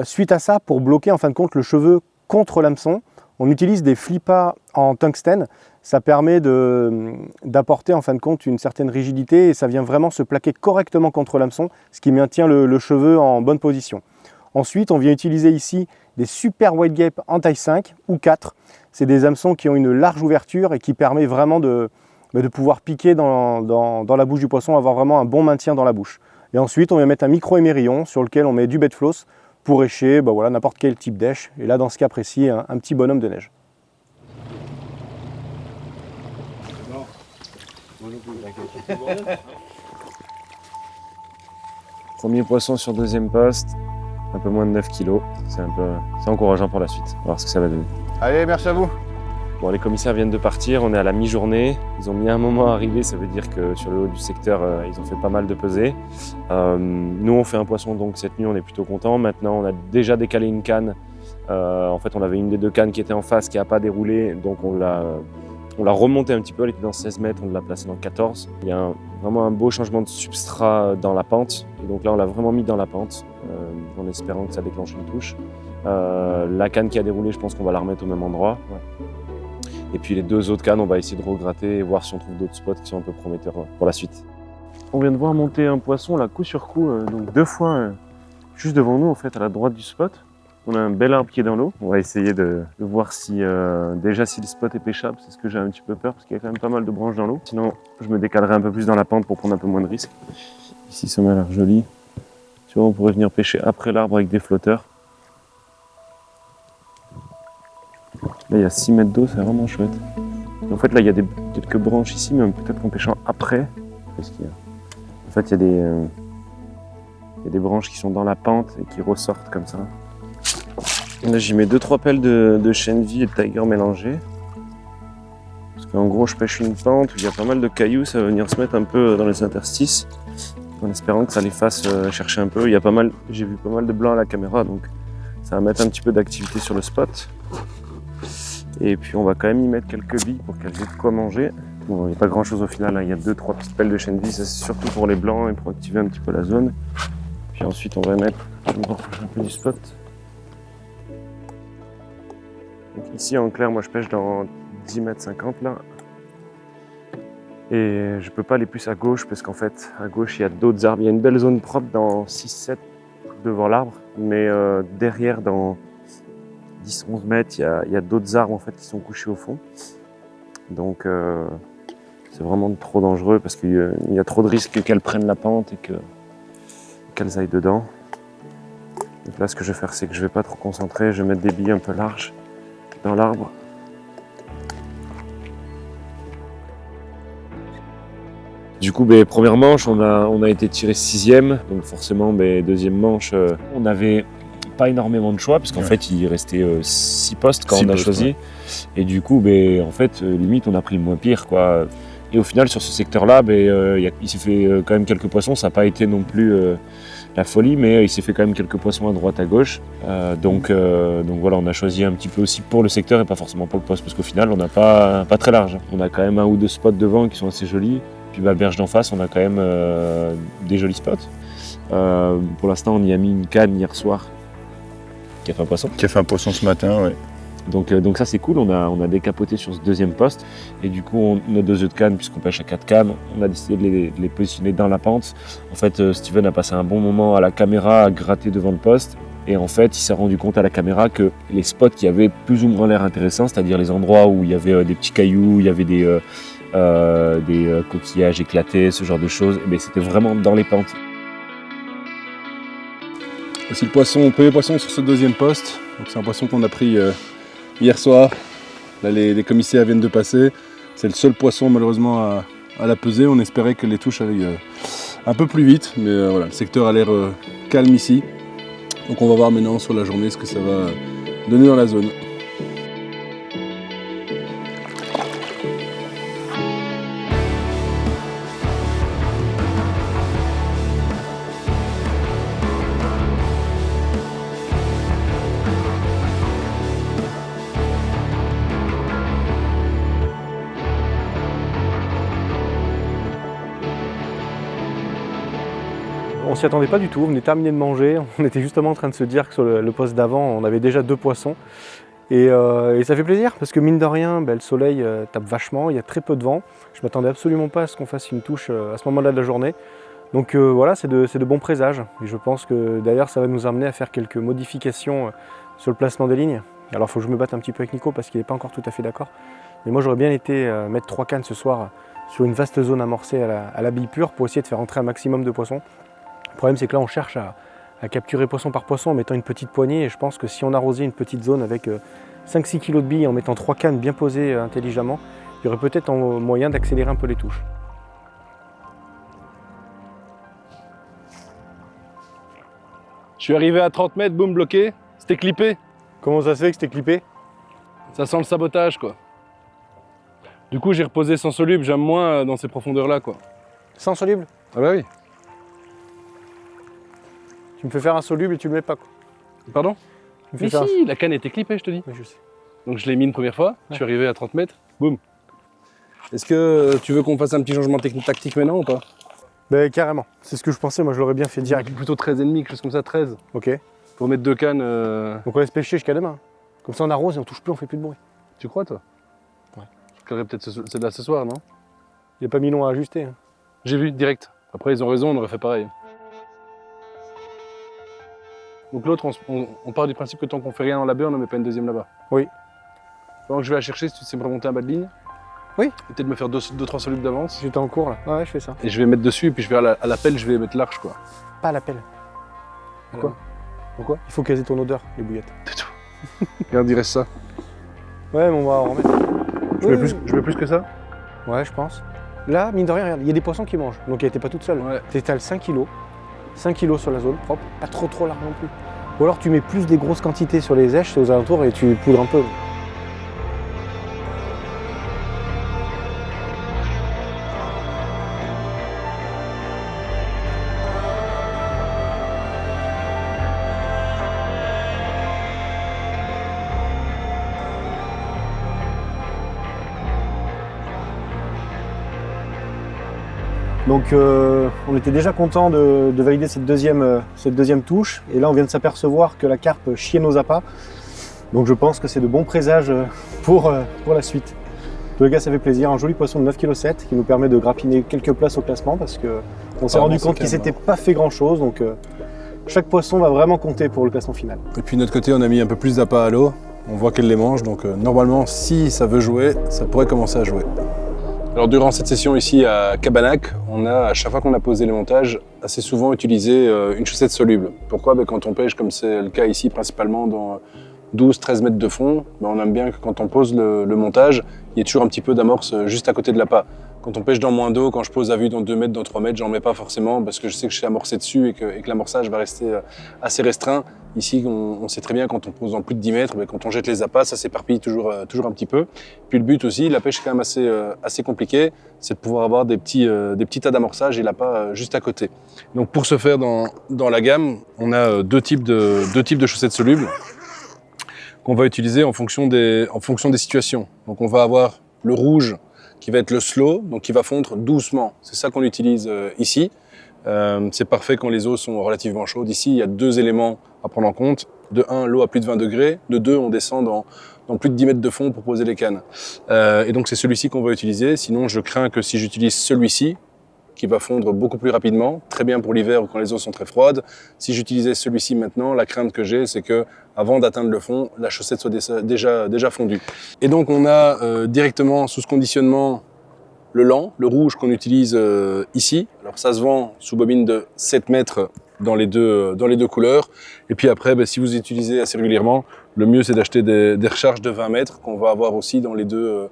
Suite à ça, pour bloquer en fin de compte le cheveu contre l'hameçon, on utilise des flippas en tungstène. Ça permet d'apporter en fin de compte une certaine rigidité et ça vient vraiment se plaquer correctement contre l'hameçon, ce qui maintient le cheveu en bonne position. Ensuite, on vient utiliser ici des super wide gape en taille 5 ou 4. C'est des hameçons qui ont une large ouverture et qui permet vraiment de pouvoir piquer dans la bouche du poisson, avoir vraiment un bon maintien dans la bouche. Et ensuite, on vient mettre un micro-émerillon sur lequel on met du bed floss pour écher n'importe quel type d'èche. Et là, dans ce cas précis, un petit bonhomme de neige. Premier poisson sur deuxième poste, un peu moins de 9 kg. C'est encourageant pour la suite. On va voir ce que ça va donner. Allez, merci à vous. Bon, les commissaires viennent de partir, on est à la mi-journée. Ils ont mis un moment à arriver, ça veut dire que sur le haut du secteur, ils ont fait pas mal de pesées. Nous, on fait un poisson, donc cette nuit, on est plutôt content. Maintenant, on a déjà décalé une canne. En fait, on avait une des 2 cannes qui était en face, qui n'a pas déroulé, donc on l'a remontée un petit peu. Elle était dans 16 mètres, on l'a placée dans 14. Il y a vraiment un beau changement de substrat dans la pente. Et donc là, on l'a vraiment mis dans la pente, en espérant que ça déclenche une touche. La canne qui a déroulé, je pense qu'on va la remettre au même endroit. Ouais. Et puis les 2 autres cannes, on va essayer de regratter et voir si on trouve d'autres spots qui sont un peu prometteurs pour la suite. On vient de voir monter un poisson là, coup sur coup, donc 2 fois juste devant nous en fait, à la droite du spot. On a un bel arbre qui est dans l'eau. On va essayer de voir si déjà si le spot est pêchable, c'est ce que j'ai un petit peu peur parce qu'il y a quand même pas mal de branches dans l'eau. Sinon, je me décalerai un peu plus dans la pente pour prendre un peu moins de risques. Ici, ça m'a l'air joli. Tu vois, on pourrait venir pêcher après l'arbre avec des flotteurs. Là, il y a 6 mètres d'eau, c'est vraiment chouette. En fait, là, il y a quelques branches ici, mais peut-être qu'en pêchant après, parce qu'il y a... En fait, il y a des branches qui sont dans la pente et qui ressortent comme ça. Là, j'y mets 2-3 pelles de chènevis et de tiger mélangées. Parce qu'en gros, je pêche une pente où il y a pas mal de cailloux, ça va venir se mettre un peu dans les interstices, en espérant que ça les fasse chercher un peu. J'ai vu pas mal de blanc à la caméra, donc ça va mettre un petit peu d'activité sur le spot. Et puis on va quand même y mettre quelques billes pour qu'elles aient de quoi manger. Bon, il n'y a pas grand chose au final, hein. Il y a 2-3 petites pelles de chènevis, ça c'est surtout pour les blancs et pour activer un petit peu la zone. Puis ensuite on va mettre, je vais me rapprocher un peu du spot. ici en clair, moi je pêche dans 10 mètres 50 là. Et je peux pas aller plus à gauche parce qu'en fait, à gauche, il y a d'autres arbres. Il y a une belle zone propre dans 6-7 devant l'arbre, mais derrière, dans 10-11 mètres, il y a d'autres arbres en fait, qui sont couchés au fond. Donc c'est vraiment trop dangereux parce qu'il y a trop de risques qu'elles prennent la pente et qu'elles aillent dedans. Donc là, ce que je vais faire, c'est que je vais pas trop concentrer, je vais mettre des billes un peu larges dans l'arbre. Du coup, première manche, on a été tiré 6e, donc forcément, deuxième manche, on n'avait pas énormément de choix, puisqu'en fait, il restait 6 postes quand on a choisi. Ouais. Et du coup, en fait, limite, on a pris le moins pire, quoi. Et au final, sur ce secteur-là, il s'est fait quand même quelques poissons, ça n'a pas été non plus la folie, mais il s'est fait quand même quelques poissons à droite, à gauche. Donc voilà, on a choisi un petit peu aussi pour le secteur et pas forcément pour le poste, parce qu'au final, on n'a pas très large. On a quand même 1 ou 2 spots devant qui sont assez jolis. Puis berge d'en face, on a quand même des jolis spots. Pour l'instant, on y a mis une canne hier soir qui a fait un poisson. Qui a fait un poisson ce matin, ouais. Donc ça c'est cool, on a décapoté sur ce deuxième poste. Et du coup, nos 2 œufs de canne, puisqu'on pêche à 4 cannes, on a décidé de les positionner dans la pente. En fait, Steven a passé un bon moment à la caméra à gratter devant le poste. Et en fait, il s'est rendu compte à la caméra que les spots qui avaient plus ou moins l'air intéressants, c'est-à-dire les endroits où il y avait des petits cailloux, il y avait des coquillages éclatés, ce genre de choses, c'était vraiment dans les pentes. Voici le premier poisson sur ce deuxième poste. Donc c'est un poisson qu'on a pris hier soir. Là, les commissaires viennent de passer. C'est le seul poisson malheureusement à la peser. On espérait que les touches allaient un peu plus vite, mais voilà, le secteur a l'air calme ici. Donc on va voir maintenant sur la journée ce que ça va donner dans la zone. On s'y attendait pas du tout, on venait terminer de manger, on était justement en train de se dire que sur le poste d'avant, on avait déjà 2 poissons. Et ça fait plaisir parce que mine de rien, le soleil tape vachement, il y a très peu de vent. Je m'attendais absolument pas à ce qu'on fasse une touche à ce moment-là de la journée. Donc voilà, c'est de bons présages. Et je pense que d'ailleurs ça va nous amener à faire quelques modifications sur le placement des lignes. Alors il faut que je me batte un petit peu avec Nico parce qu'il n'est pas encore tout à fait d'accord. Mais moi j'aurais bien été mettre 3 cannes ce soir sur une vaste zone amorcée à la bille pure pour essayer de faire entrer un maximum de poissons. Le problème c'est que là on cherche à capturer poisson par poisson en mettant une petite poignée et je pense que si on arrosait une petite zone avec 5-6 kg de billes en mettant 3 cannes bien posées intelligemment, il y aurait peut-être moyen d'accélérer un peu les touches. Je suis arrivé à 30 mètres, boum, bloqué. C'était clippé. Comment ça se fait que c'était clippé? Ça sent le sabotage, quoi. Du coup, j'ai reposé sans soluble, j'aime moins dans ces profondeurs-là, quoi. Sans soluble? Ah bah oui. Tu me fais faire un soluble et tu le mets pas, quoi. Pardon? Mais si, la canne était clippée, je te dis. Oui, je sais. Donc je l'ai mis une première fois, je suis arrivé à 30 mètres, boum. Est-ce que tu veux qu'on fasse un petit changement tactique maintenant ou pas? Carrément, c'est ce que je pensais, moi je l'aurais bien fait direct. Plutôt 13,5, quelque chose comme ça, 13. Ok. Pour mettre 2 cannes. Donc on laisse pêcher jusqu'à demain. Comme ça on arrose et on touche plus, on fait plus de bruit. Tu crois toi? Ouais. Je calerais peut-être celle-là ce soir, non? Il n'y a pas mis long à ajuster. Hein. J'ai vu, direct. Après ils ont raison, on aurait fait pareil. Donc l'autre, on part du principe que tant qu'on fait rien dans la baie, on n'en met pas une deuxième là-bas. Oui. Donc je vais la chercher, si tu sais me remonter un bas de ligne. Oui. Peut-être me faire 2-3 solubles d'avance. J'étais en cours là. Ouais, je fais ça. Et je vais mettre dessus, et puis je vais à la pelle, je vais mettre large, quoi. Pas à la pelle. Pourquoi? Pourquoi? Il faut caser ton odeur, les bouillettes. C'est tout. Regarde, il reste ça. Ouais, mais on va en remettre. Je mets plus que ça? Ouais, je pense. Là, mine de rien, regarde, il y a des poissons qui mangent. Donc elle était pas toute seule. Ouais. T'étales 5 kg. 5 kg sur la zone, propre. Pas trop large non plus. Ou alors tu mets plus des grosses quantités sur les èches aux alentours et tu poudres un peu. Donc on était déjà content de valider cette deuxième touche et là on vient de s'apercevoir que la carpe chiait nos appâts. Donc je pense que c'est de bons présages pour la suite. En tous les cas, ça fait plaisir. Un joli poisson de 9,7 kg qui nous permet de grappiner quelques places au classement parce qu'on s'est rendu compte qu'il ne s'était pas fait grand-chose. Donc chaque poisson va vraiment compter pour le classement final. Et puis de notre côté, on a mis un peu plus d'appât à l'eau. On voit qu'elle les mange, donc normalement, si ça veut jouer, ça pourrait commencer à jouer. Alors durant cette session ici à Cabanac, on a, à chaque fois qu'on a posé les montages, assez souvent utilisé une chaussette soluble. Pourquoi? Quand on pêche, comme c'est le cas ici, principalement dans 12-13 mètres de fond, on aime bien que quand on pose le montage, il y ait toujours un petit peu d'amorce juste à côté de l'appât. Quand on pêche dans moins d'eau, quand je pose à vue dans 2 mètres, dans 3 mètres, j'en mets pas forcément parce que je sais que je suis amorcé dessus et que l'amorçage va rester assez restreint. Ici, on sait très bien quand on pose dans plus de 10 mètres, quand on jette les appâts, ça s'éparpille toujours un petit peu. Puis le but aussi, la pêche est quand même assez compliquée, c'est de pouvoir avoir des petits tas d'amorçage et l'appât juste à côté. Donc pour ce faire dans la gamme, on a deux types de chaussettes solubles qu'on va utiliser en fonction des situations. Donc on va avoir le rouge qui va être le slow, donc qui va fondre doucement. C'est ça qu'on utilise ici. C'est parfait quand les eaux sont relativement chaudes. Ici, il y a 2 éléments à prendre en compte. De 1, l'eau à plus de 20 degrés. De 2, on descend dans plus de 10 mètres de fond pour poser les cannes. Et donc c'est celui-ci qu'on va utiliser. Sinon, je crains que si j'utilise celui-ci, qui va fondre beaucoup plus rapidement, très bien pour l'hiver ou quand les eaux sont très froides. Si j'utilisais celui-ci maintenant, la crainte que j'ai, c'est que avant d'atteindre le fond, la chaussette soit déjà fondue. Et donc on a directement sous ce conditionnement le lent, le rouge qu'on utilise ici. Alors ça se vend sous bobine de 7 mètres dans les deux couleurs. Et puis après, si vous utilisez assez régulièrement, le mieux c'est d'acheter des recharges de 20 mètres qu'on va avoir aussi dans les deux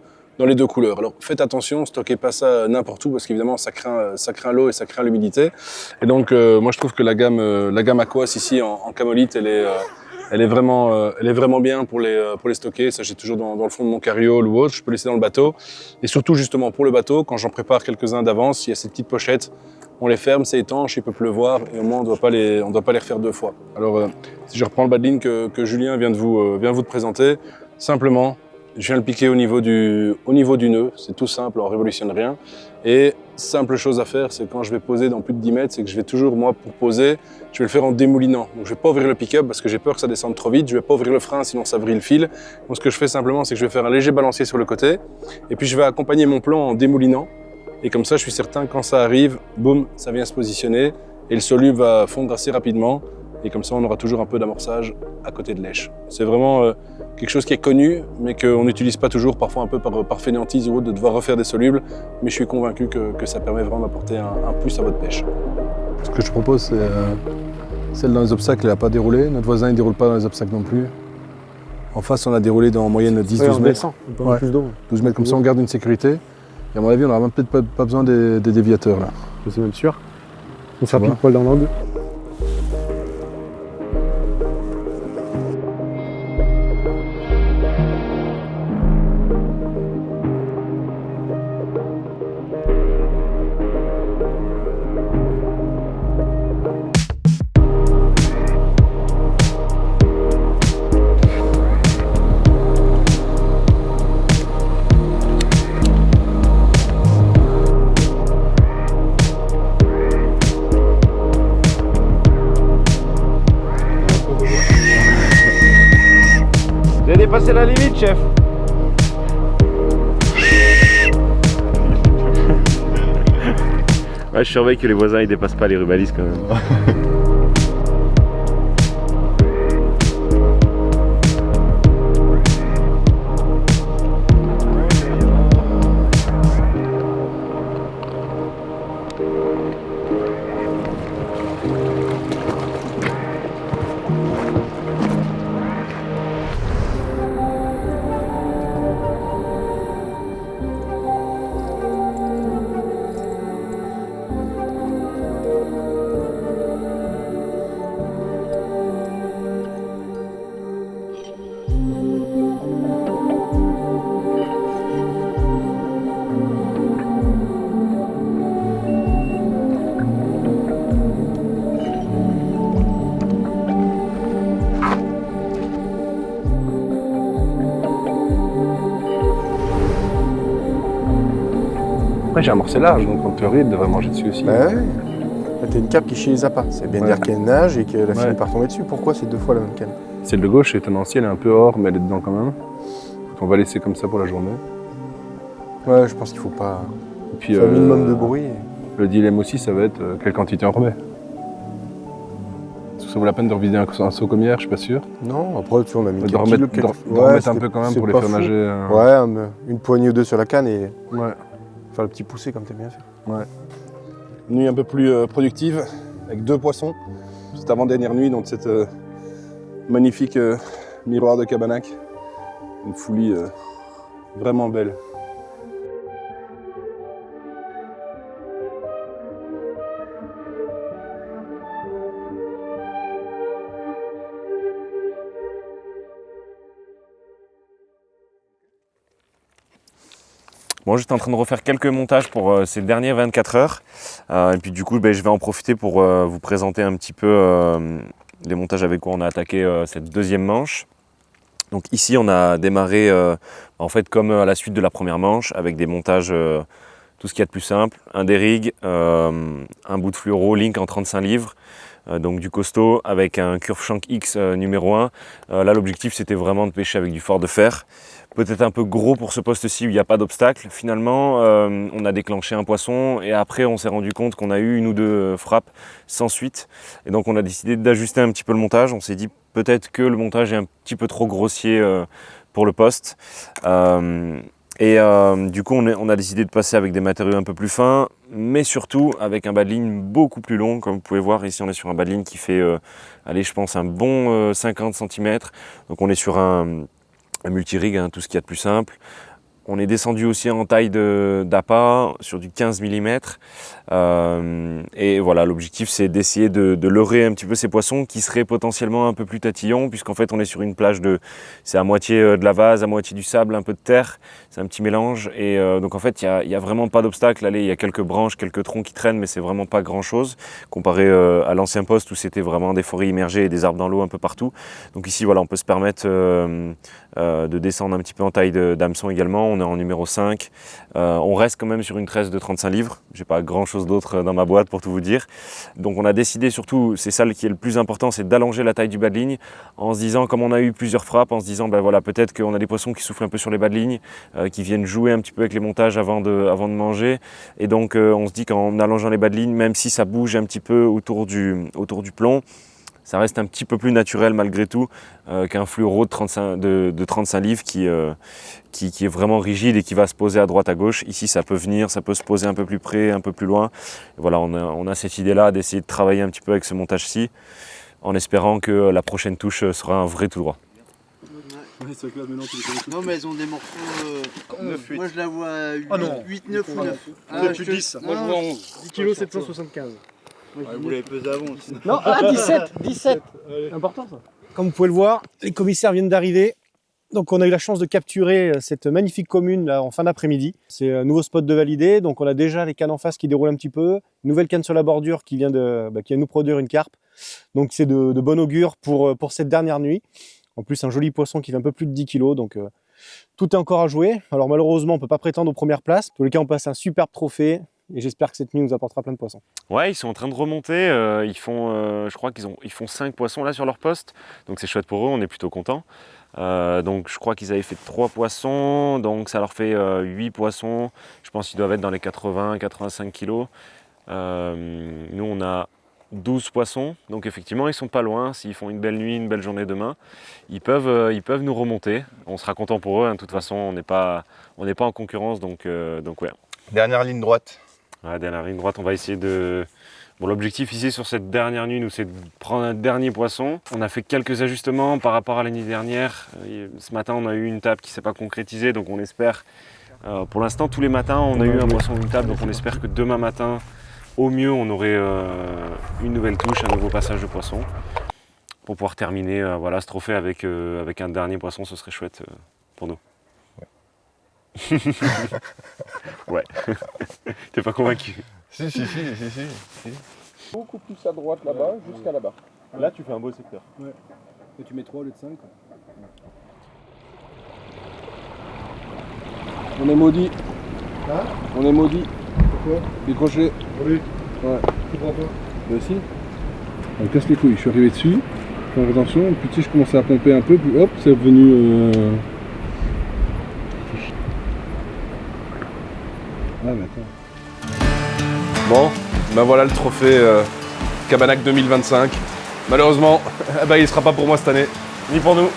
couleurs. Alors faites attention, stockez pas ça n'importe où parce qu'évidemment ça craint l'eau et ça craint l'humidité. Et donc moi je trouve que la gamme Aquas ici en camolite, elle est vraiment bien pour les stocker. Ça j'ai toujours dans le fond de mon carriole ou autre, je peux laisser dans le bateau. Et surtout justement pour le bateau, quand j'en prépare quelques-uns d'avance, il y a ces petites pochettes, on les ferme, c'est étanche, il peut pleuvoir et au moins on doit pas les refaire 2 fois. Alors si je reprends le badline que Julien vient de vous présenter, simplement je viens le piquer au niveau du nœud, c'est tout simple, on révolutionne rien. Et simple chose à faire, c'est quand je vais poser dans plus de 10 mètres, c'est que je vais toujours, moi, pour poser, je vais le faire en démoulinant. Donc je vais pas ouvrir le pick-up parce que j'ai peur que ça descende trop vite, je vais pas ouvrir le frein sinon ça vrille le fil. Donc ce que je fais simplement, c'est que je vais faire un léger balancier sur le côté, et puis je vais accompagner mon plan en démoulinant. Et comme ça, je suis certain, quand ça arrive, boum, ça vient se positionner, et le soluble va fondre assez rapidement. Et comme ça, on aura toujours un peu d'amorçage à côté de l'èche. C'est vraiment quelque chose qui est connu, mais qu'on n'utilise pas toujours, parfois un peu par fainéantise ou autre, de devoir refaire des solubles. Mais je suis convaincu que ça permet vraiment d'apporter un plus à votre pêche. Ce que je propose, c'est celle dans les obstacles, elle n'a pas déroulé. Notre voisin, il ne déroule pas dans les obstacles non plus. En face, on a déroulé en moyenne 10-12 mètres. Ouais. Plus d'eau. 12 mètres, comme ça, on garde une sécurité. Et à mon avis, on n'aura même peut-être pas besoin des déviateurs, là. Je suis même sûr. On sera pile poil dans l'angle. Dépassé la limite, chef. Ouais, je surveille que les voisins ils dépassent pas les rubalises quand même. Après, j'ai amorcé large, donc en théorie, il devrait manger dessus aussi. Bah ouais. T'as une cape qui est chez les appâts. C'est bien dire qu'elle nage et qu'elle a fini par tomber dessus. Pourquoi c'est 2 fois la même canne? Celle de gauche est tenancier, elle est un peu hors, mais elle est dedans quand même. On va laisser comme ça pour la journée. Ouais, je pense qu'il faut pas. Et puis, un minimum de bruit. Le dilemme aussi, ça va être quelle quantité on remet. Est-ce que ça vaut la peine de reviser un seau comme hier, je suis pas sûr. Non, après, tu vois, on a mis De quelques remettre, kilos, de remettre un peu quand même pour les faire nager. Ouais, une poignée ou deux sur la canne et Ouais. faire le petit poussé comme t'aimes bien faire. Ouais. Nuit un peu plus productive, avec 2 poissons. C'est avant-dernière nuit, donc cette magnifique miroir de Cabanac. Une foulie vraiment belle. Bon, j'étais en train de refaire quelques montages pour ces dernières 24 heures. Et puis du coup, je vais en profiter pour vous présenter un petit peu les montages avec quoi on a attaqué cette deuxième manche. Donc ici, on a démarré en fait comme à la suite de la première manche avec des montages, tout ce qu'il y a de plus simple. Un dérigue, un bout de fluoro Link en 35 livres. Donc du costaud avec un Curve Shank X numéro 1. Là, l'objectif, c'était vraiment de pêcher avec du fort de fer. Peut-être un peu gros pour ce poste-ci où il n'y a pas d'obstacle. Finalement, on a déclenché un poisson et après on s'est rendu compte qu'on a eu 1 ou 2 frappes sans suite. Et donc on a décidé d'ajuster un petit peu le montage. On s'est dit peut-être que le montage est un petit peu trop grossier pour le poste. Du coup on a décidé de passer avec des matériaux un peu plus fins, mais surtout avec un bas de ligne beaucoup plus long. Comme vous pouvez voir ici, on est sur un bas de ligne qui fait, allez, je pense un bon 50 cm. Donc on est sur un multi-rig, tout ce qu'il y a de plus simple. On est descendu aussi en taille d'appât sur du 15 mm. Et voilà, l'objectif c'est d'essayer de leurrer un petit peu ces poissons qui seraient potentiellement un peu plus tatillons, puisqu'en fait on est sur une plage c'est à moitié de la vase, à moitié du sable, un peu de terre. C'est un petit mélange. Et donc en fait il y a vraiment pas d'obstacle. Allez, il y a quelques branches, quelques troncs qui traînent, mais c'est vraiment pas grand chose comparé à l'ancien poste où c'était vraiment des forêts immergées et des arbres dans l'eau un peu partout. Donc ici voilà, on peut se permettre de descendre un petit peu en taille d'hameçon également. On est en numéro 5. On reste quand même sur une tresse de 35 livres. J'ai pas grand chose d'autre dans ma boîte pour tout vous dire. Donc on a décidé surtout, c'est ça qui est le plus important, c'est d'allonger la taille du bas de ligne en se disant, comme on a eu plusieurs frappes, en se disant voilà, peut-être qu'on a des poissons qui soufflent un peu sur les bas de ligne, qui viennent jouer un petit peu avec les montages avant de manger. Et donc on se dit qu'en allongeant les bas de ligne, même si ça bouge un petit peu autour du plomb, ça reste un petit peu plus naturel malgré tout qu'un fluoro de 35 livres qui est vraiment rigide et qui va se poser à droite à gauche. Ici ça peut venir, ça peut se poser un peu plus près, un peu plus loin. Et voilà, on a cette idée là d'essayer de travailler un petit peu avec ce montage-ci en espérant que la prochaine touche sera un vrai tout droit. Non mais elles ont des morceaux 9-8. Moi je la vois à 8, 9 ou 9. C'est plus 10. Moi je vois 11. 10 kg 775. Vous l'avez pesé avant. Non, 17. Important ça. Comme vous pouvez le voir, les commissaires viennent d'arriver. Donc on a eu la chance de capturer cette magnifique commune là en fin d'après-midi. C'est un nouveau spot de validé, donc on a déjà les cannes en face qui déroulent un petit peu. Une nouvelle canne sur la bordure qui vient nous produire une carpe. Donc c'est de bon augure pour cette dernière nuit. En plus un joli poisson qui fait un peu plus de 10 kg, donc tout est encore à jouer. Alors malheureusement on ne peut pas prétendre aux premières places. En tous les cas on passe un superbe trophée. Et j'espère que cette nuit nous apportera plein de poissons. Ouais, ils sont en train de remonter. Je crois qu'ils font 5 poissons là sur leur poste. Donc c'est chouette pour eux, on est plutôt contents. Donc je crois qu'ils avaient fait 3 poissons. Donc ça leur fait 8 poissons. Je pense qu'ils doivent être dans les 80-85 kilos. Nous on a 12 poissons. Donc effectivement ils sont pas loin. S'ils font une belle nuit, une belle journée demain, ils peuvent nous remonter. On sera content pour eux. De toute façon on n'est pas en concurrence. Donc ouais. Dernière ligne droite. Ouais, dernière ligne droite, on va essayer de... Bon, l'objectif ici sur cette dernière nuit, nous, c'est de prendre un dernier poisson. On a fait quelques ajustements par rapport à la nuit dernière. Ce matin, on a eu une table qui ne s'est pas concrétisée, donc on espère... pour l'instant, tous les matins, on a eu un poisson ou une table, donc on espère que demain matin, au mieux, on aurait une nouvelle touche, un nouveau passage de poisson. Pour pouvoir terminer ce trophée avec un dernier poisson, ce serait chouette pour nous. Ouais. T'es pas convaincu? Si. Beaucoup plus à droite là-bas, jusqu'à là-bas. Là tu fais un beau secteur. Ouais. Et tu mets 3 au lieu de 5. On est maudit. Hein? On est maudit. Pourquoi? Décroché. Oui. Ouais. Tu prends pas? Bah si. On casse les couilles, je suis arrivé dessus. faire attention. Puis tu sais, je commençais à pomper un peu, puis hop, c'est revenu. Ah, mais attends. Bon, ben voilà le trophée Cabanac 2025. Malheureusement, il ne sera pas pour moi cette année. Ni pour nous.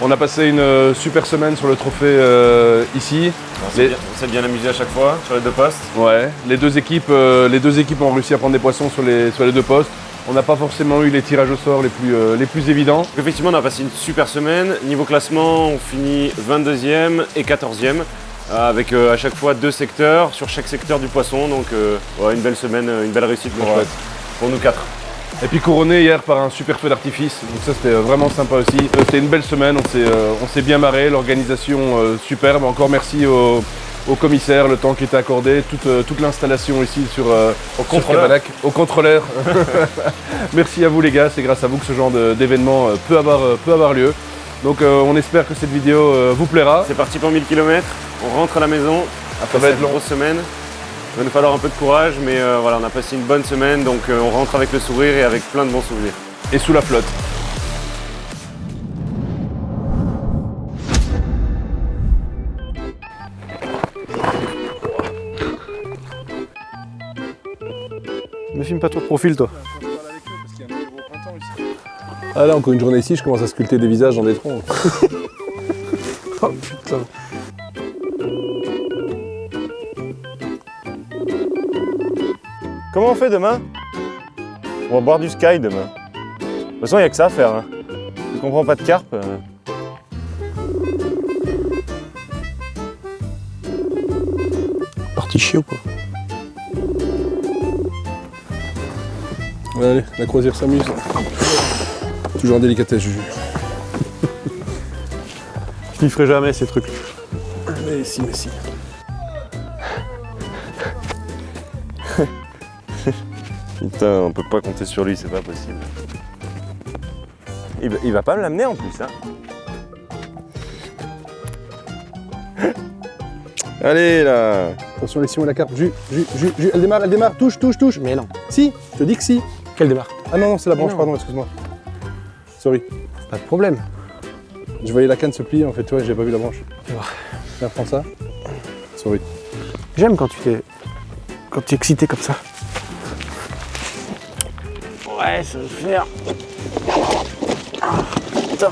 On a passé une super semaine sur le trophée ici. On s'est bien amusé à chaque fois sur les deux postes. Ouais, les deux équipes ont réussi à prendre des poissons sur les deux postes. On n'a pas forcément eu les tirages au sort les plus évidents. Donc effectivement, on a passé une super semaine. Niveau classement, on finit 22e et 14e. Avec à chaque fois 2 secteurs sur chaque secteur du poisson. Donc une belle semaine, une belle réussite pour nous 4. Et puis couronné hier par un super feu d'artifice, donc ça c'était vraiment sympa aussi. C'était une belle semaine, on s'est bien marré, l'organisation superbe. Encore merci au commissaire, le temps qui était accordé, toute l'installation ici sur Cabanac, au contrôleur. Merci à vous les gars, c'est grâce à vous que ce genre d'événement peut avoir lieu. Donc on espère que cette vidéo vous plaira. C'est parti pour 1000 km, on rentre à la maison après cette grosse semaine. Il va nous falloir un peu de courage, mais voilà, on a passé une bonne semaine, donc on rentre avec le sourire et avec plein de bons souvenirs. Et sous la flotte. Me filme pas trop de profil, toi. Ah là, encore une journée ici, je commence à sculpter des visages dans des troncs. Oh putain. Comment on fait demain? On va boire du sky demain. De toute façon, il n'y a que ça à faire. Hein. Tu comprends pas de carpe. Parti chiot quoi. Allez, la croisière s'amuse. Toujours en délicatesse, Juju. Je n'y ferai jamais ces trucs. Mais si. Putain, on peut pas compter sur lui, c'est pas possible. Il va pas me l'amener en plus, hein. Allez là. Attention, Alexis, la carpe. Jus, elle démarre, touche. Mais non. Si, je te dis que si. Quelle démarre? Ah non, c'est la branche, non. pardon, excuse-moi. Sorry. Pas de problème. Je voyais la canne se plier, en fait, j'ai pas vu la branche. Fais voir. Tiens, prends ça. Sorry. J'aime quand tu es excité comme ça. Ouais, ça va le faire. Putain.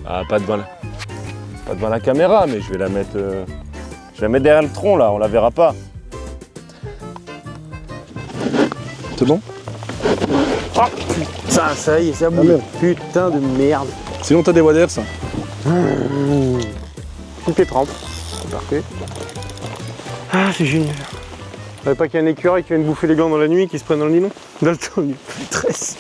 Ah, pas devant la caméra, mais je vais la mettre derrière le tronc là, on la verra pas. C'est bon? Oh putain, ça y est, ça bouge. Putain de merde. Sinon, t'as des waders, ça. Une pétrempe. C'est parfait. Ah, c'est génial. Vous savez pas qu'il y a un écureuil qui vient de bouffer les glands dans la nuit et qui se prennent dans le nylon? Dans le temps, une tresse.